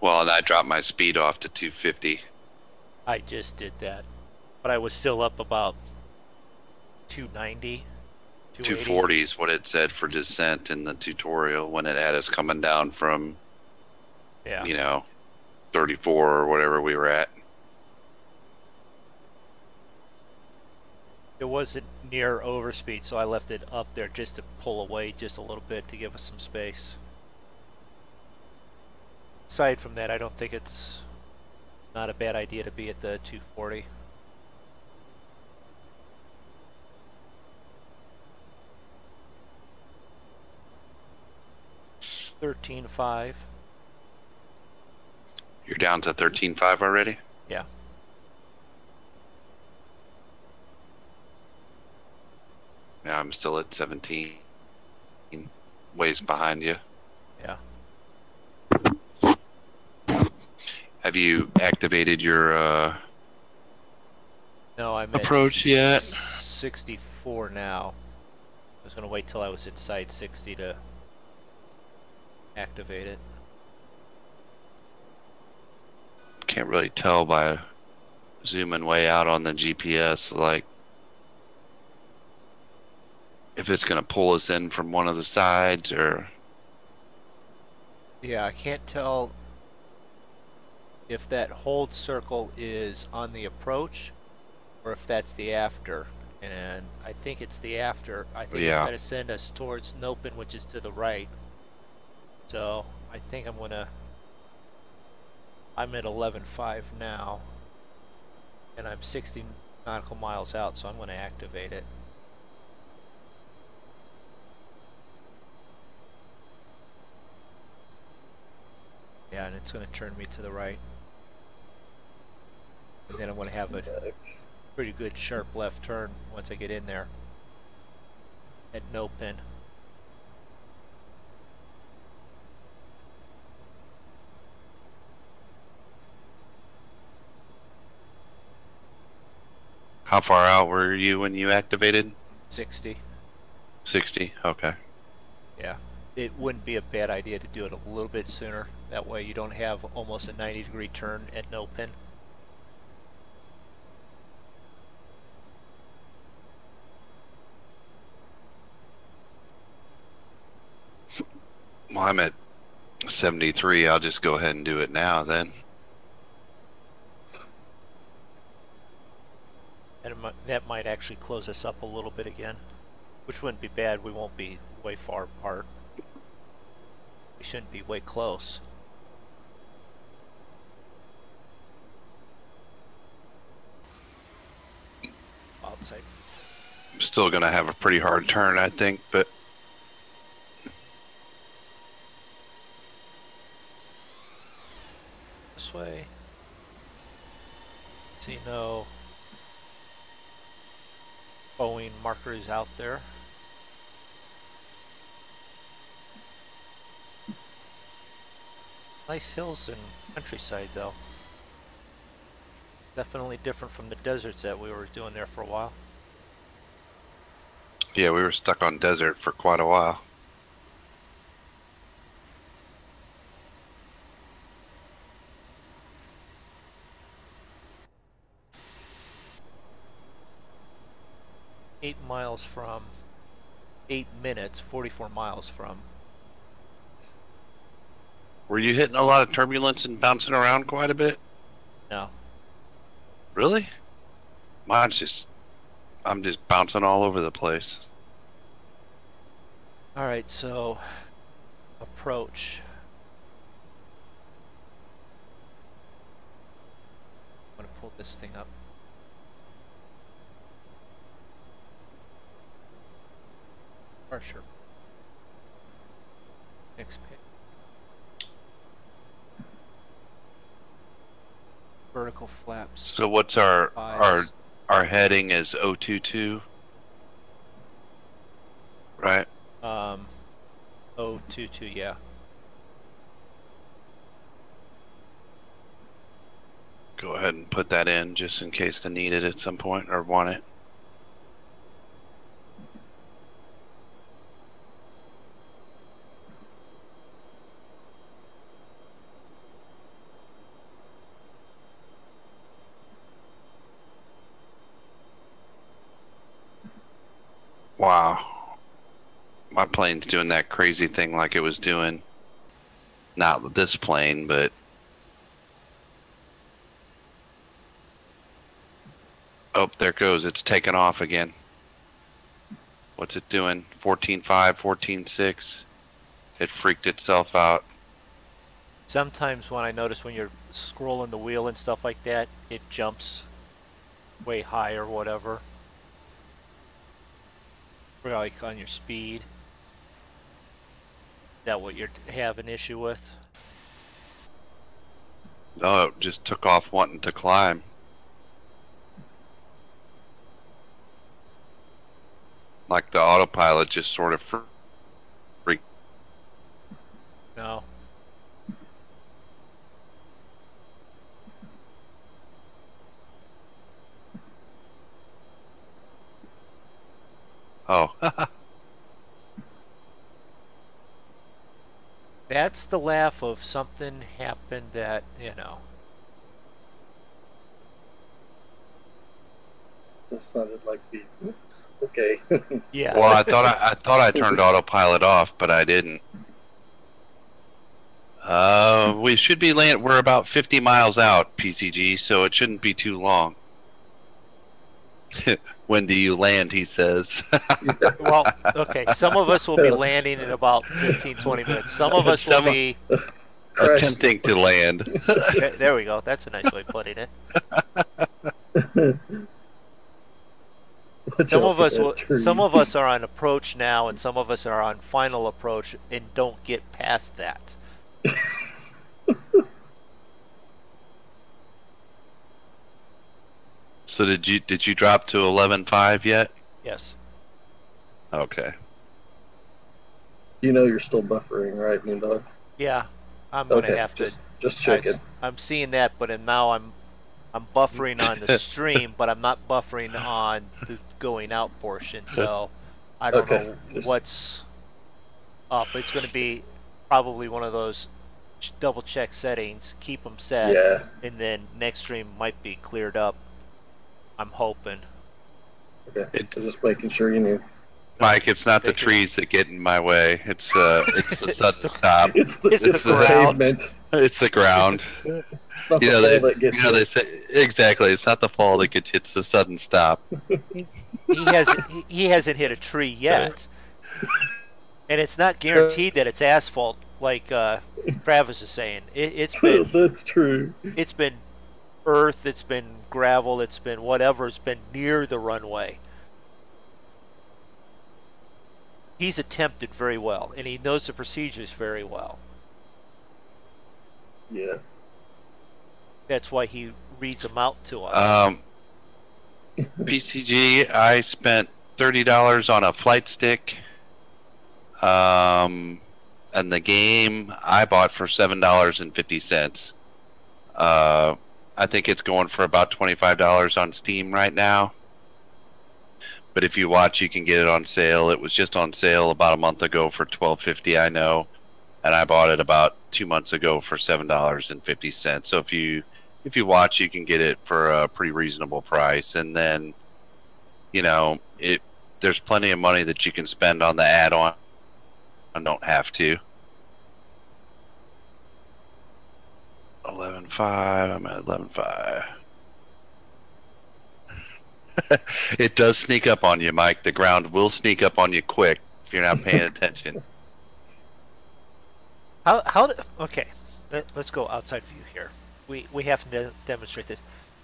Well, and I dropped my speed off to 250. I just did that. But I was still up about 290, 280. 240 is what it said for descent in the tutorial when it had us coming down from, Yeah. you know, 34 or whatever we were at. It wasn't near overspeed, so I left it up there just to pull away just a little bit to give us some space. Aside from that, I don't think it's not a bad idea to be at the 240. $13.5. You're down to 13.5 already? Yeah. Yeah, I'm still at 17. Ways behind you. Yeah. Have you activated your No, I'm at approach yet. 64 now. I was gonna wait till I was at site 60 to activate it. Can't really tell by zooming way out on the GPS, like if it's gonna pull us in from one of the sides or. Yeah, I can't tell if that hold circle is on the approach or if that's the after. And I think it's the after. I think it's Yeah. gonna send us towards Nopin, which is to the right. So I think I'm at 11.5 now, and I'm 60 nautical miles out, so I'm gonna activate it. Yeah, and it's gonna turn me to the right. And then I'm gonna have a pretty good sharp left turn once I get in there at no pin. How far out were you when you activated? 60. 60. Okay. Yeah. It wouldn't be a bad idea to do it a little bit sooner. That way you don't have almost a 90-degree turn at no pin. Well, I'm at 73. I'll just go ahead and do it now then. And that might actually close us up a little bit again, which wouldn't be bad. We won't be way far apart. We shouldn't be way close. Outside. I'm still gonna have a pretty hard turn, I think, but This way. See no Boeing markers out there. Nice hills and countryside though. Definitely different from the deserts that we were doing there for a while. yeah, we were stuck on desert for quite a while. From 8 minutes, 44 miles from. Were you hitting a lot of turbulence and bouncing around quite a bit? No. Really? Mine's just, I'm just bouncing all over the place. Alright, so approach. I'm gonna pull this thing up. Pressure. Next page. Vertical flaps. So what's our heading is 022, right? 022, yeah. Go ahead and put that in just in case I need it at some point or want it. Wow. My plane's doing that crazy thing like it was doing, not with this plane, but oh, there it goes. It's taking off again. What's it doing? 14.5, 14.6. It freaked itself out. Sometimes when I notice when you're scrolling the wheel and stuff like that, it jumps way high or whatever. Or like on your speed. Is that what you're having an issue with? No, it just took off wanting to climb. Like the autopilot just sort of freaked. No. Oh. That's the laugh of something happened that, you know. That sounded like the oops. Okay. Yeah. Well, I thought I turned autopilot off, but I didn't. We should be we're about 50 miles out, PCG, so it shouldn't be too long. When do you land, he says. Well, okay, some of us will be landing in about 15, 20 minutes. Some of us will be... attempting to land. There we go. That's a nice way of putting it. Some of us are on approach now, and some of us are on final approach and don't get past that. So did you drop to 11.5 yet? Yes. Okay. You know you're still buffering, right, MoonDog? Yeah, I'm gonna have to. Just check it. I'm seeing that, but now I'm buffering on the stream, but I'm not buffering on the going out portion. So I don't know what's up. It's going to be probably one of those double check settings, keep them set, and then next stream might be cleared up. I'm hoping. Okay, just making sure you knew. Mike, it's not the trees that get in my way. It's the sudden stop. It's the pavement. It's the ground. It's not the fall that gets you. They say exactly. It's not the fall that gets you. It's the sudden stop. He hasn't hit a tree yet, and it's not guaranteed that it's asphalt, like Travis is saying. It's been. That's true. It's been earth. It's been gravel. It's been whatever. It's been near the runway. He's attempted very well, and he knows the procedures very well. Yeah. That's why he reads them out to us. PCG, I spent $30 on a flight stick. And the game I bought for $7.50. I think it's going for about $25 on Steam right now. But if you watch, you can get it on sale. It was just on sale about a month ago for $12.50, I know. And I bought it about 2 months ago for $7.50. So if you watch, you can get it for a pretty reasonable price. And then, you know, there's plenty of money that you can spend on the add-on. I don't have to. 11.5. I'm at 11.5. It does sneak up on you, Mike. The ground will sneak up on you quick if you're not paying attention. Okay, let's go outside view here. We have to demonstrate this.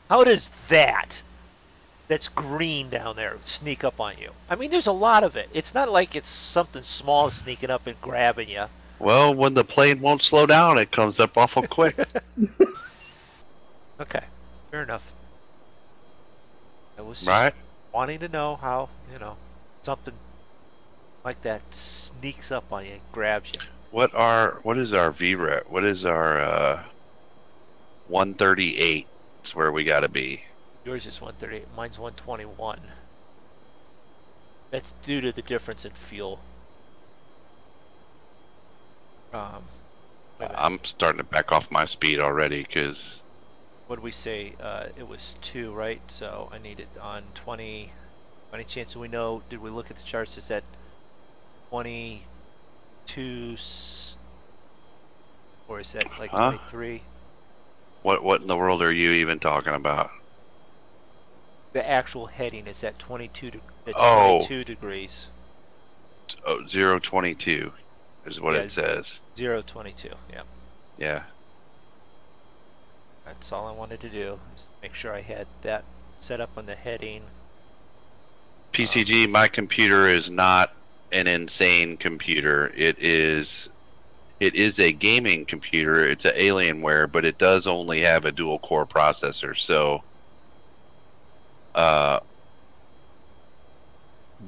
How does that's green down there sneak up on you? I mean, there's a lot of it. It's not like it's something small sneaking up and grabbing you. Well, when the plane won't slow down, it comes up awful quick. Okay, fair enough. I was wanting to know how, you know, something like that sneaks up on you and grabs you. What is our VREP? What is our 138? It's where we gotta be. Yours is 138. Mine's 121. That's due to the difference in fuel. I'm starting to back off my speed already because. What did we say? It was 2, right? So I need it on 20. Any chance we know? Did we look at the charts? Is that 22, or is that like 23? What in the world are you even talking about? The actual heading is at 22. 22 degrees. Oh, 022 is what it says. 022. Yeah. Yeah. That's all I wanted to do, is make sure I had that set up on the heading. PCG, my computer is not an insane computer. It is a gaming computer. It's an Alienware, but it does only have a dual core processor. So,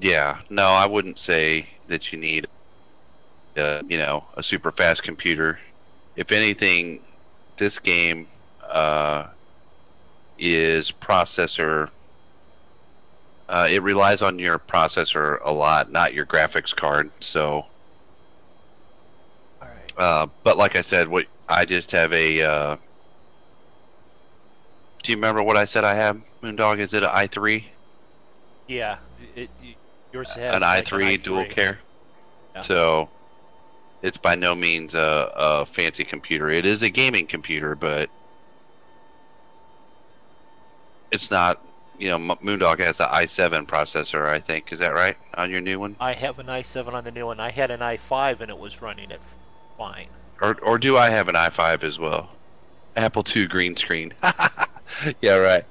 yeah, no, I wouldn't say that you need, you know, a super fast computer. If anything, this game is processor It relies on your processor a lot, not your graphics card. So, All right. but like I said, I just have a. Do you remember what I said I have, MoonDog? Is it an i3? Yeah. Yours has An like i3 an i3 dual core. Yeah. So, it's by no means a fancy computer. It is a gaming computer, but it's not. You know, MoonDog has an i7 processor, I think. Is that right on your new one? I have an i7 on the new one. I had an i5 and it was running it fine. Or do I have an i5 as well? Apple II green screen. Yeah, right.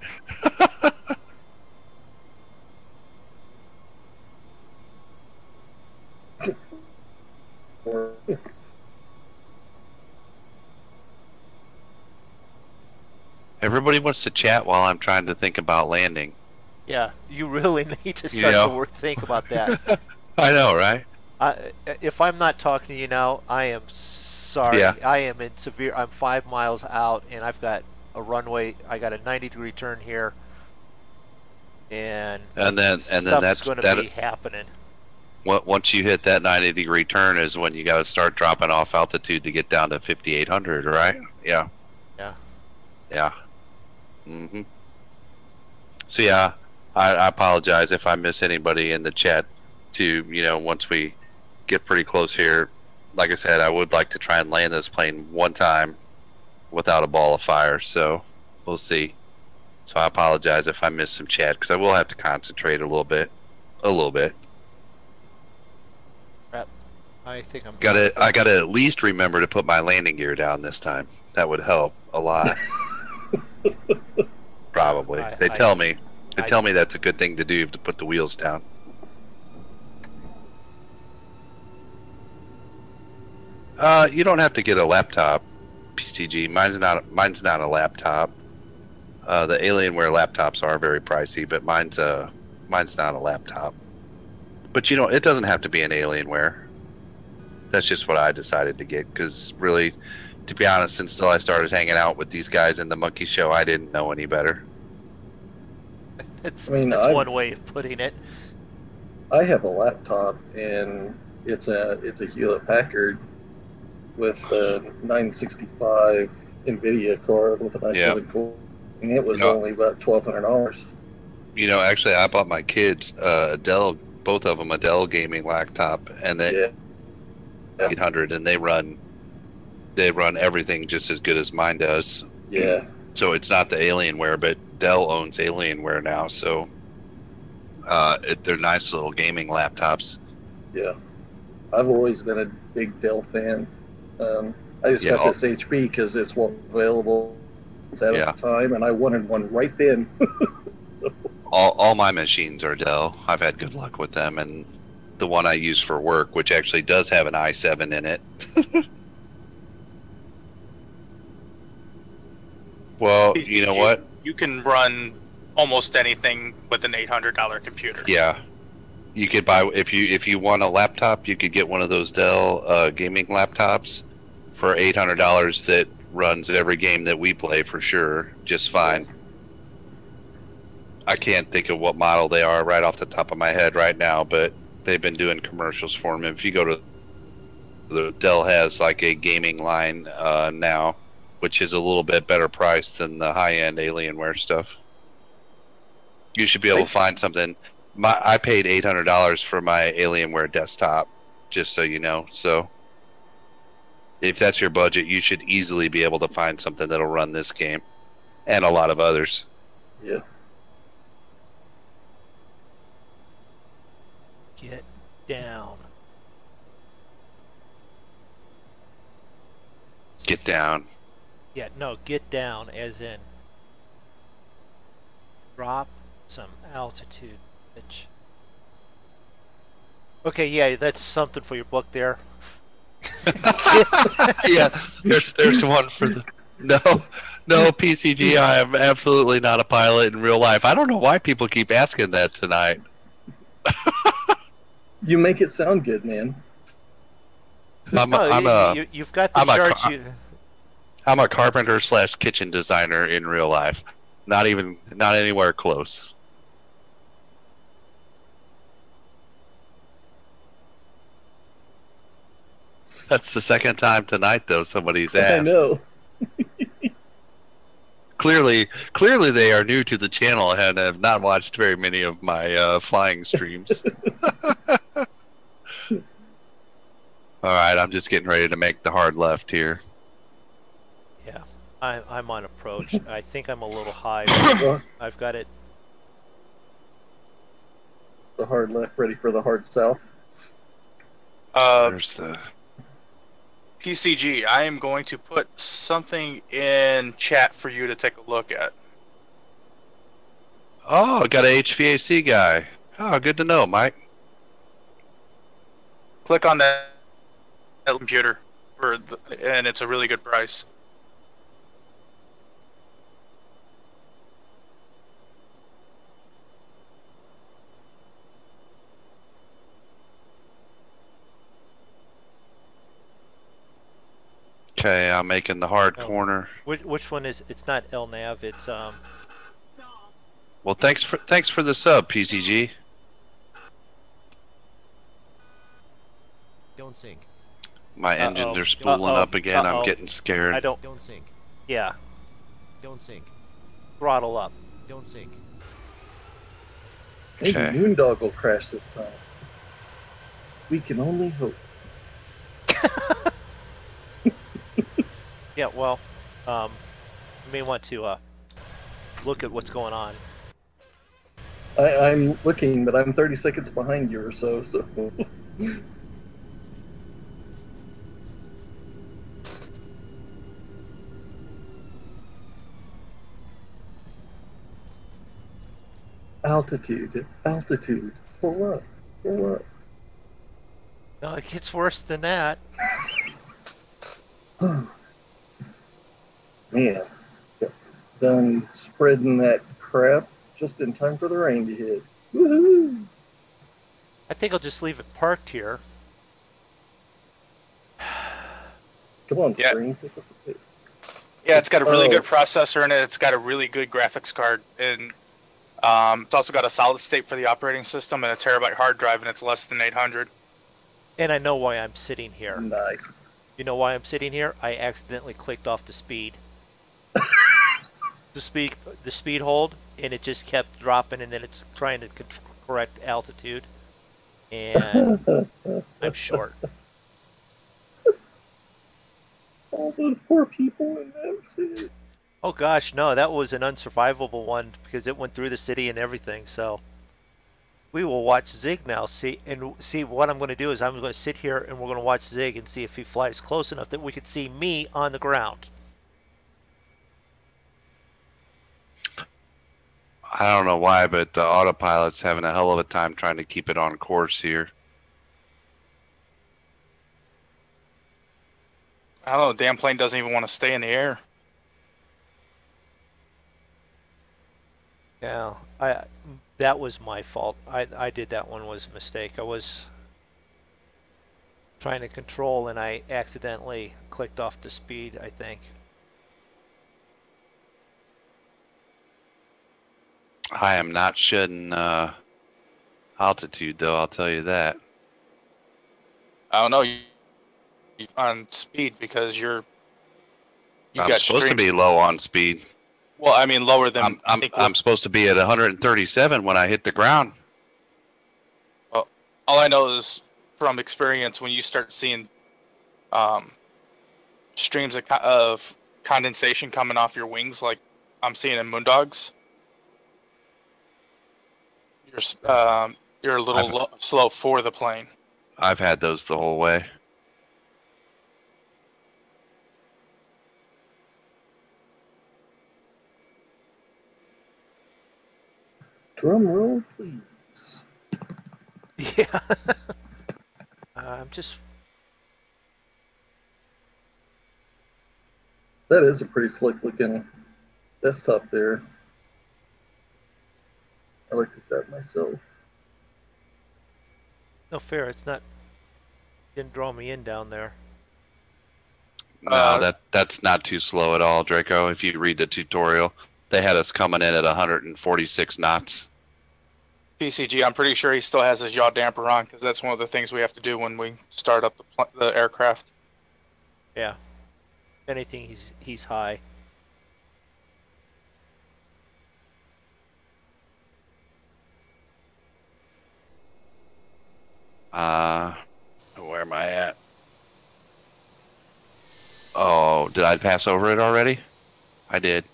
Everybody wants to chat while I'm trying to think about landing. Yeah, you really need to start to think about that. I know, right? If I'm not talking to you now, I am sorry. Yeah. I am in severe. I'm 5 miles out, and I've got a runway. I got a 90-degree turn here, and that's going to be happening. Once you hit that 90-degree turn is when you got to start dropping off altitude to get down to 5,800, right? Yeah. Yeah. Yeah. Mhm. So yeah, I apologize if I miss anybody in the chat. To once we get pretty close here, like I said, I would like to try and land this plane one time without a ball of fire. So we'll see. So I apologize if I miss some chat because I will have to concentrate a little bit. I think I'm. I gotta at least remember to put my landing gear down this time. That would help a lot. Probably. They tell me that's a good thing to do, to put the wheels down. You don't have to get a laptop, PCG. Mine's not a laptop. The Alienware laptops are very pricey, but mine's not a laptop. But it doesn't have to be an Alienware. That's just what I decided to get, because really, to be honest, until I started hanging out with these guys in the Monkey Show, I didn't know any better. That's one way of putting it. I have a laptop, and it's a Hewlett Packard with a 965 NVIDIA core with an i7 core, and it was only about $1,200. Actually, I bought my kids a Dell, both of them a Dell gaming laptop, and they 800, and they run everything just as good as mine does. Yeah. So it's not the Alienware, but Dell owns Alienware now, so they're nice little gaming laptops. Yeah. I've always been a big Dell fan. I just got this HP because it's what available at the time, and I wanted one right then. all my machines are Dell. I've had good luck with them, and the one I use for work, which actually does have an i7 in it. Well, PCG, you know what? You can run almost anything with an $800 computer. Yeah. You could buy, if you want a laptop, you could get one of those Dell gaming laptops for $800 that runs every game that we play for sure, just fine. I can't think of what model they are right off the top of my head right now, but they've been doing commercials for them. If you go to the Dell has like a gaming line now, which is a little bit better priced than the high-end Alienware stuff. You should be able to find something. I paid $800 for my Alienware desktop, just so you know. So if that's your budget, you should easily be able to find something that'll run this game and a lot of others. Yeah. Get down. Get down. Yeah, no, get down as in drop some altitude, bitch. Okay, yeah, that's something for your book there. Yeah, there's one for the no PCG. I am absolutely not a pilot in real life. I don't know why people keep asking that tonight. You make it sound good, man. You've got the charts. I'm a carpenter / kitchen designer in real life. Not anywhere close. That's the second time tonight, though, somebody's I asked. know. Clearly they are new to the channel and have not watched very many of my flying streams. All right, I'm just getting ready to make the hard left here. Yeah, I'm on approach. I think I'm a little high. I've got it. The hard left, ready for the hard south. Where's the... PCG, I am going to put something in chat for you to take a look at. Oh, I got a HVAC guy. Oh, good to know, Mike. Click on that computer, and it's a really good price. Okay, I'm making the hard corner. Which one is? It's not LNAV. It's Well, thanks for the sub, PCG. Don't sink. My engines are spooling up again. I'm getting scared. Don't sink. Yeah. Don't sink. Throttle up. Don't sink. Maybe Okay. MoonDog will crash this time. We can only hope. Yeah. Well, you may want to look at what's going on. I'm looking, but I'm 30 seconds behind you or so. So. Altitude. For what? For what? No, it gets worse than that. Man, done spreading that crap just in time for the rain to hit. Woohoo! I think I'll just leave it parked here. Come on, Yeah. Spring. Pick up the pace. Yeah, it's got a really good processor in it. It's got a really good graphics card, and it's also got a solid state for the operating system and a terabyte hard drive, and it's less than 800. And I know why I'm sitting here. Nice. You know why I'm sitting here? I accidentally clicked off the speed. the speed hold, and it just kept dropping, and then it's trying to correct altitude. And I'm short. All those poor people in that city. Oh gosh, no, that was an unsurvivable one because it went through the city and everything. So we will watch Zig now. See what I'm going to do is I'm going to sit here and we're going to watch Zig and see if he flies close enough that we could see me on the ground. I don't know why, but the autopilot's having a hell of a time trying to keep it on course here. I don't know, the damn plane doesn't even want to stay in the air. Yeah, that was my fault. I did that one was a mistake. I was trying to control and I accidentally clicked off the speed, I think. I am not shedding altitude, though, I'll tell you that. I don't know, on speed because I'm supposed to be low on speed. Well, I mean lower than I'm supposed to be at 137 when I hit the ground. Well, all I know is from experience when you start seeing streams of condensation coming off your wings, like I'm seeing in MoonDogs, you're a little slow for the plane. I've had those the whole way. Drum roll, please. Yeah. I'm just... That is a pretty slick looking desktop there. I looked at that myself. No fair, it's not... Didn't draw me in down there. No, that's not too slow at all, Draco. If you read the tutorial, they had us coming in at 146 knots. PCG, I'm pretty sure he still has his yaw damper on because that's one of the things we have to do when we start up the aircraft. Yeah. If anything, he's high. Where am I at? Oh, did I pass over it already? I did.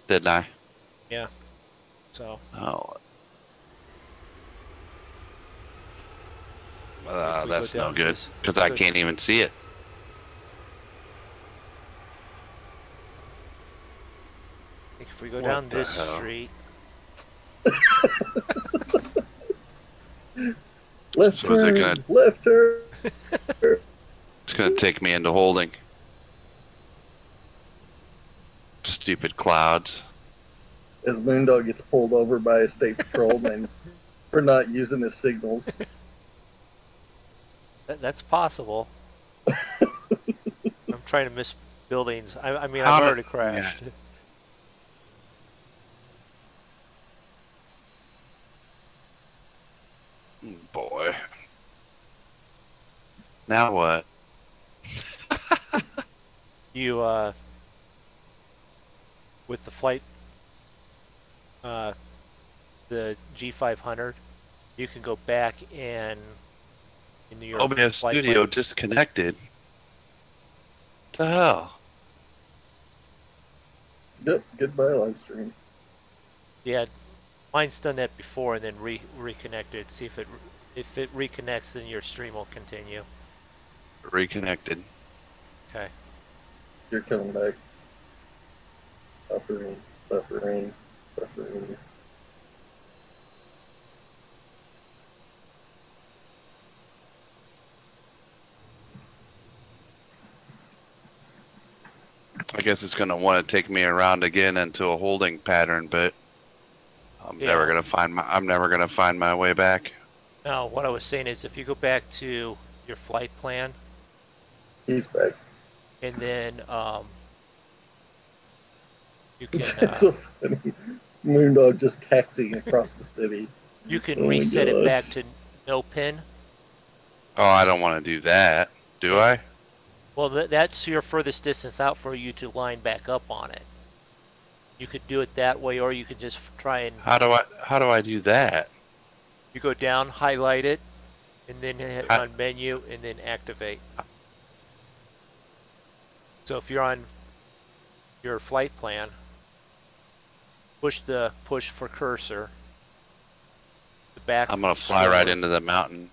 Didn't I? Yeah. So. Oh. If we go That's no down good, this- because I good. can't even see it. If we go What down the this hell? street, Left So is it turn, gonna- left turn. It's gonna take me into holding. Stupid clouds. As MoonDog gets pulled over by a state patrolman for not using his signals. that's possible. I'm trying to miss buildings. I mean, How I've do- already crashed. Boy. Now what? You, with the flight, the G500, you can go back and into your OBS flight Studio plan. disconnected. What the hell? Yep, goodbye live stream. Yeah, mine's done that before and then reconnected. See if it reconnects, then your stream will continue. Reconnected. Okay. You're coming back. Buffering, buffering, buffering. I guess it's gonna want to take me around again into a holding pattern, but I'm Yeah. never gonna find my way back. Now, what I was saying is, if you go back to your flight plan, He's back. and then you can It's so funny. MoonDog just taxiing across the city. you can Oh my reset it gosh. back to no pin. Oh, I don't want to do that. Do I? Well, that's your furthest distance out for you to line back up on it. You could do it that way, or you could just try and How do I do that? you go down, highlight it, and then hit I- on menu, and then activate. So if you're on your flight plan, push for cursor. The back. I'm gonna fly right into the mountain.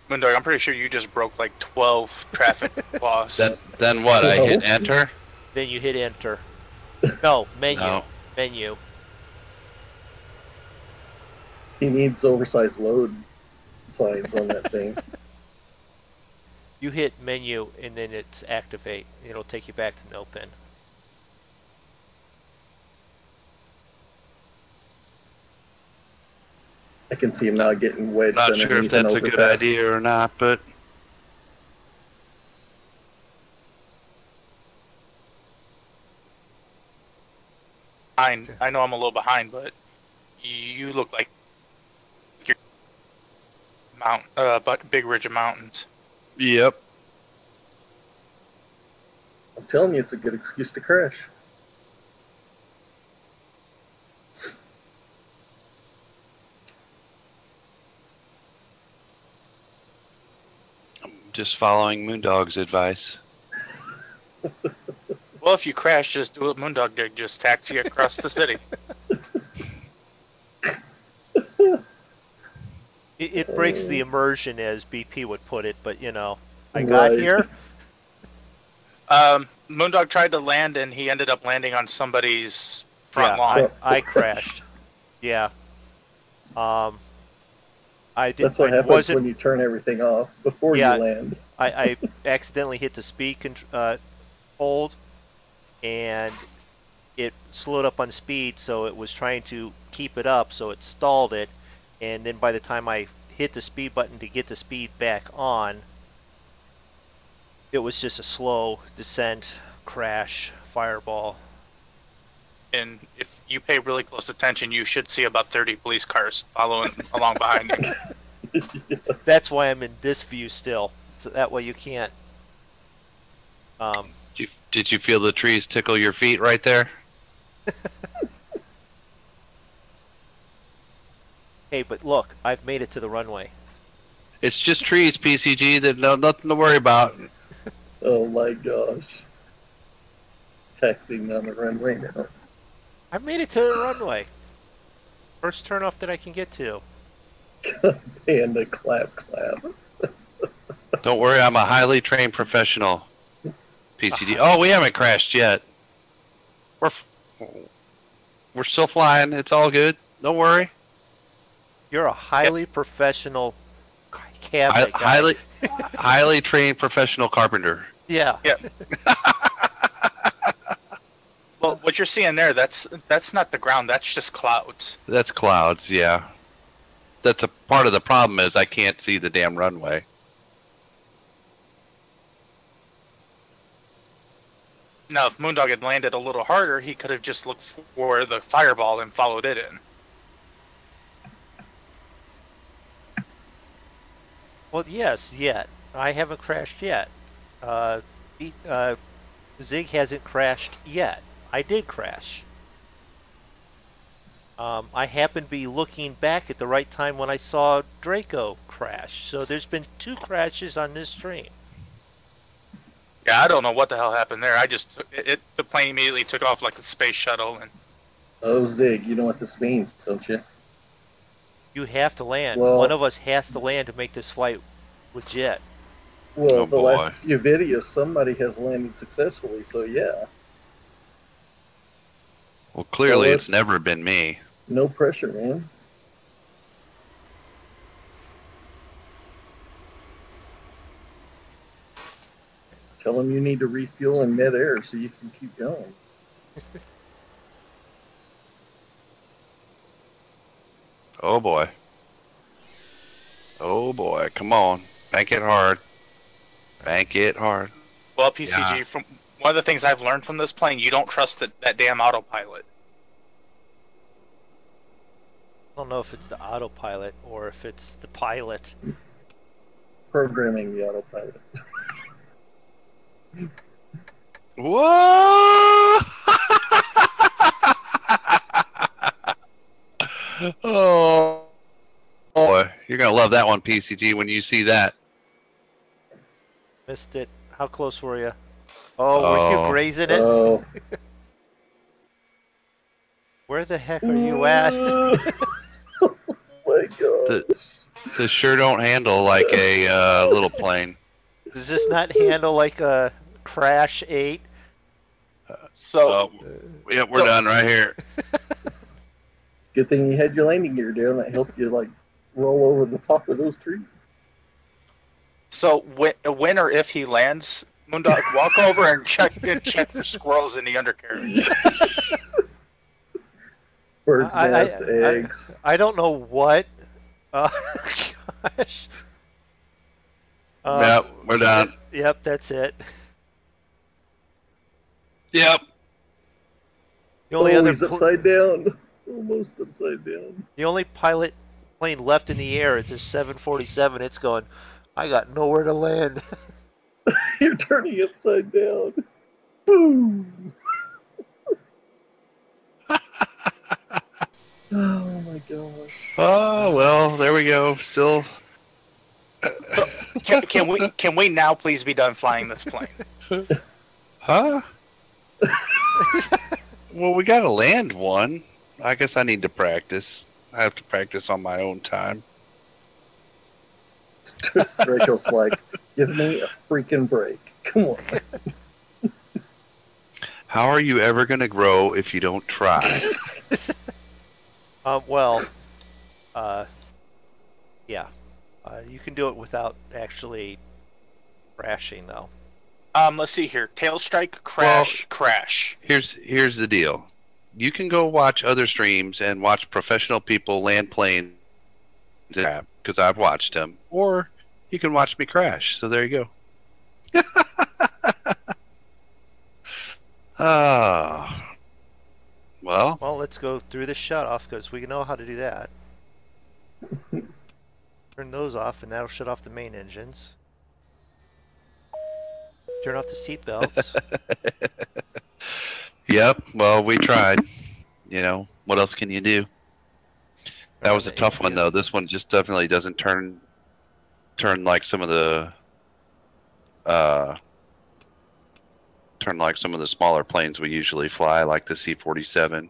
MoonDog, I'm pretty sure you just broke like 12 traffic laws. Then what? I hit enter? Then you hit enter. No, menu. No. Menu. He needs oversized load signs on that thing. You hit menu and then it's activate. It'll take you back to no pin. I can see him now getting wedged Not sure if underneath an that's a good overpass. idea or not, but I know I'm a little behind, but you look like you're but big ridge of mountains. yep. I'm telling you, it's a good excuse to crash. I'm just following MoonDog's advice. Well, if you crash, just do what MoonDog did. Just taxi across the city. It breaks the immersion, as BP would put it, but you know, I got Right. here. MoonDog tried to land, and he ended up landing on somebody's front Yeah, lawn. I crashed. Yeah. I did. That's what I happens wasn't. when you turn everything off before Yeah. you land. I accidentally hit the speed hold, and it slowed up on speed, so it was trying to keep it up, so it stalled it, and then by the time I hit the speed button to get the speed back on, it was just a slow descent, crash, fireball. And if you pay really close attention, you should see about 30 police cars following along behind you. That's why I'm in this view still. So that way you can't. Did you feel the trees tickle your feet right there? Hey, but look, I've made it to the runway. It's just trees, PCG. There's nothing to worry about. Oh my gosh. Taxiing down the runway now. I've made it to the runway. First turnoff that I can get to. Panda clap. Don't worry, I'm a highly trained professional. PCG. Oh, we haven't crashed yet. We're still flying. It's all good. Don't worry. You're a highly professional cabinet guy. Highly trained professional carpenter. Yeah. Yeah. Well, what you're seeing there, that's not the ground. That's just clouds. That's clouds, yeah. That's a part of the problem is I can't see the damn runway. Now, if MoonDog had landed a little harder, he could have just looked for the fireball and followed it in. Well, yes, yet. I haven't crashed yet. Zig hasn't crashed yet. I did crash. I happened to be looking back at the right time when I saw Draco crash. So there's been 2 crashes on this stream. Yeah, I don't know what the hell happened there. The plane immediately took off like a space shuttle. And Oh, Zig, you know what this means, don't you? You have to land. Well, one of us has to land to make this flight legit. Well, Oh, the boy. last few videos, somebody has landed successfully, so yeah. Well, clearly Well, it's never been me. No pressure, man. Tell them you need to refuel in midair so you can keep going. Oh boy. Oh boy. Come on. Bank it hard. Bank it hard. well, PCG, Yeah. from one of the things I've learned from this plane, you don't trust that damn autopilot. I don't know if it's the autopilot or if it's the pilot. Programming the autopilot. Whoa! Oh boy, you're gonna love that one, PCG, when you see that. Missed it. How close were you? Oh, were you Oh. grazing it? Oh. Where the heck are you at? Oh my god. This sure don't handle like a little plane. Does this not handle like a Crash 8? So, Yeah, we're done right here. Good thing you had your landing gear down. That helped you like roll over the top of those trees. so when or if he lands, MoonDog, walk over and check for squirrels in the undercarriage. Bird's nest, eggs. I don't know what. Gosh. Yep, we're done. Yep, that's it. Yep. The only other He's upside down. Almost upside down. the only pilot plane left in the air is a 747. It's going, I got nowhere to land. You're turning upside down. Boom. Oh my gosh. Oh well, there we go. Still. Can we now please be done flying this plane? Huh? Well, we gotta land one. I guess I need to practice. I have to practice on my own time. Draco's like, give me a freaking break. Come on. How are you ever gonna grow if you don't try? Yeah. You can do it without actually crashing, though. Let's see here. Tail strike, crash, crash. Here's the deal. You can go watch other streams and watch professional people land planes, because I've watched them, or you can watch me crash. So there you go. Well, Well, let's go through the shutoff because we know how to do that. Turn those off, and that'll shut off the main engines. Turn off the seat belts. Yep. Well, we tried. You know, what else can you do? That Turn was a on the tough one, APU. though. This one just definitely doesn't turn like some of the smaller planes we usually fly, like the C-47.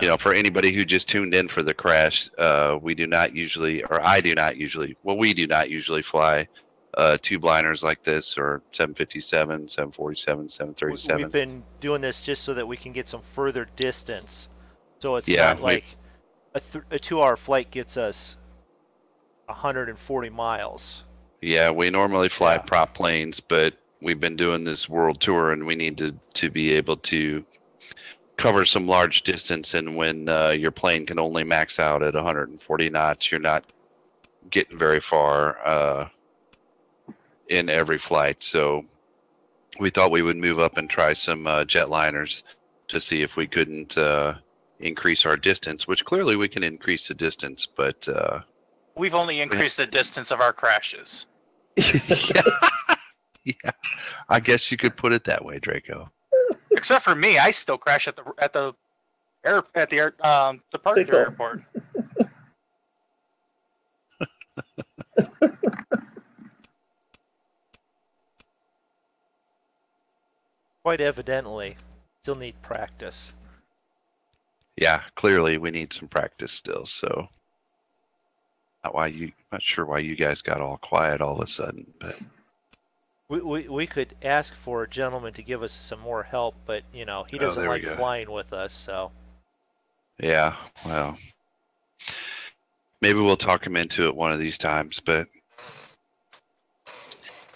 You know, for anybody who just tuned in for the crash, we do not usually, or I do not usually, well, we do not usually fly tube liners like this, or 757, 747, 737. We've been doing this just so that we can get some further distance. So it's Yeah, not like a 2-hour flight gets us 140 miles. Yeah, we normally fly Yeah. prop planes, but we've been doing this world tour, and we need to be able to cover some large distance. And when your plane can only max out at 140 knots, you're not getting very far in every flight. So we thought we would move up and try some jetliners to see if we couldn't increase our distance, which clearly we can increase the distance, but We've only increased the distance of our crashes. yeah. Yeah, I guess you could put it that way, Draco. Except for me, I still crash at the departure Pickle. airport. Quite evidently, still need practice. Yeah, clearly we need some practice still. So, not sure why you guys got all quiet all of a sudden, but We could ask for a gentleman to give us some more help, but you know he doesn't there we like go. flying with us. So yeah, well, maybe we'll talk him into it one of these times. But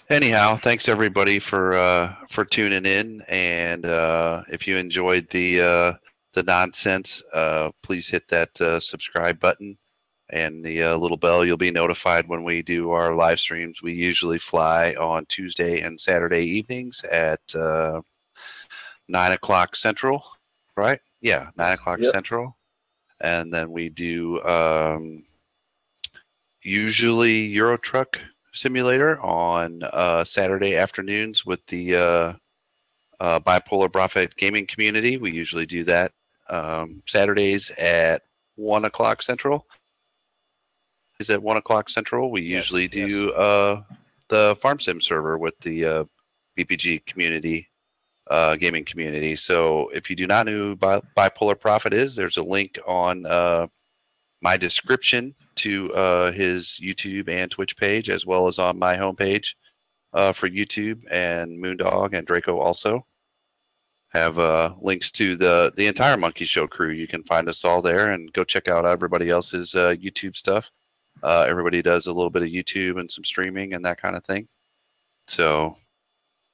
anyhow, thanks everybody for tuning in, and if you enjoyed the nonsense, please hit that subscribe button and the little bell. You'll be notified when we do our live streams. We usually fly on Tuesday and Saturday evenings at 9 o'clock Central, right? Yeah, 9 o'clock Yep. Central. And then we do usually Euro Truck Simulator on Saturday afternoons with the Bipolar Prophet Gaming Community. We usually do that Saturdays at 1 o'clock Central. Is at 1 o'clock Central. We Yes, usually do the Farm Sim server with the BPG community, gaming community. So if you do not know who Bipolar Prophet is, there's a link on my description to his YouTube and Twitch page, as well as on my homepage for YouTube, and MoonDog and Draco also have links to the entire Monkey Show crew. You can find us all there, and go check out everybody else's YouTube stuff. Everybody does a little bit of YouTube and some streaming and that kind of thing. So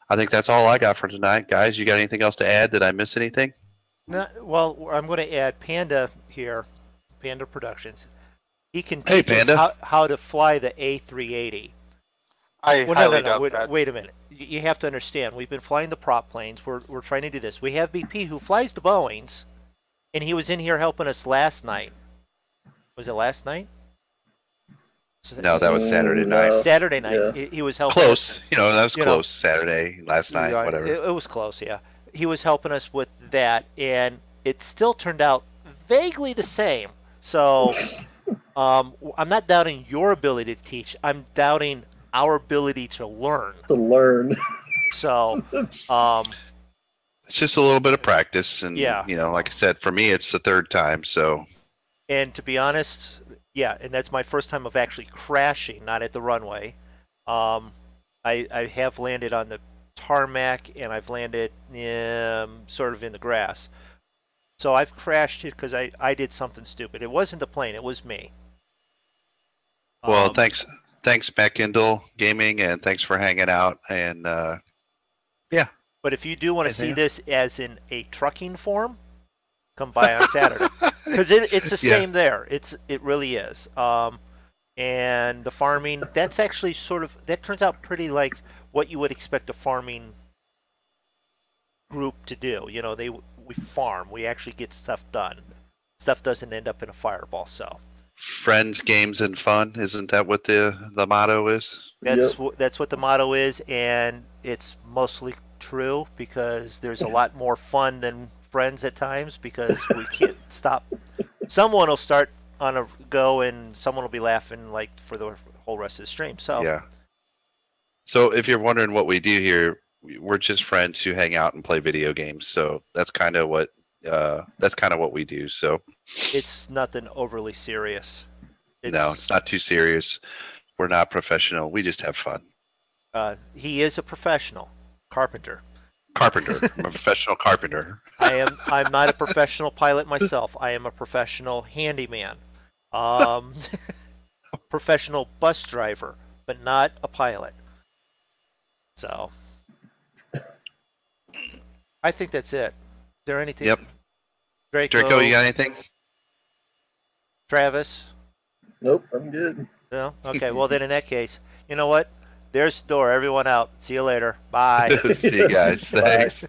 I think that's all I got for tonight. Guys, you got anything else to add? Did I miss anything? well, I'm going to add Panda here, Panda Productions. He can Hey, teach us Panda. how to fly the A380. I Well, highly doubt wait, that. wait a minute. You have to understand. We've been flying the prop planes. We're trying to do this. We have BP who flies the Boeings, and he was in here helping us last night. Was it last night? No, that was Saturday night. No. Saturday night. Yeah. He was helping us. Close. You know, that was You know, close. Saturday, last night, Yeah, whatever. It was close, yeah. He was helping us with that, and it still turned out vaguely the same. So I'm not doubting your ability to teach. I'm doubting our ability to learn. To learn. So, It's just a little bit of practice, and Yeah. you know, like I said, for me, it's the third time. So and to be honest, yeah, and that's my first time of actually crashing, not at the runway. I have landed on the tarmac, and I've landed sort of in the grass. So I've crashed it because I did something stupid. It wasn't the plane, it was me. well, thanks, Mackindle Gaming, and thanks for hanging out. And But if you do want to see Yeah. this as in a trucking form, come by on Saturday because it's the Yeah. same there. It really is. And the farming, that's actually that turns out pretty like what you would expect a farming group to do. You know, we farm. We actually get stuff done. Stuff doesn't end up in a fireball. So Friends, games, and fun. Isn't that what the motto is? That's what the motto is, and it's mostly true because there's a lot more fun than friends at times because we can't stop. Someone will start on a go, and someone will be laughing like for the whole rest of the stream. So Yeah. So if you're wondering what we do here, we're just friends who hang out and play video games. So that's kind of what we do. So it's nothing overly serious. no, it's not too serious. We're not professional. We just have fun. He is a professional carpenter. Carpenter. I'm a professional carpenter. I'm not a professional pilot myself. I am a professional handyman. Professional bus driver, but not a pilot. So I think that's it. Is there anything? Yep. Draco, you got anything? Travis? Nope, I'm good. No? Okay, well then in that case, you know what? There's the door. Everyone out. See you later. Bye. See you guys. Bye. Thanks.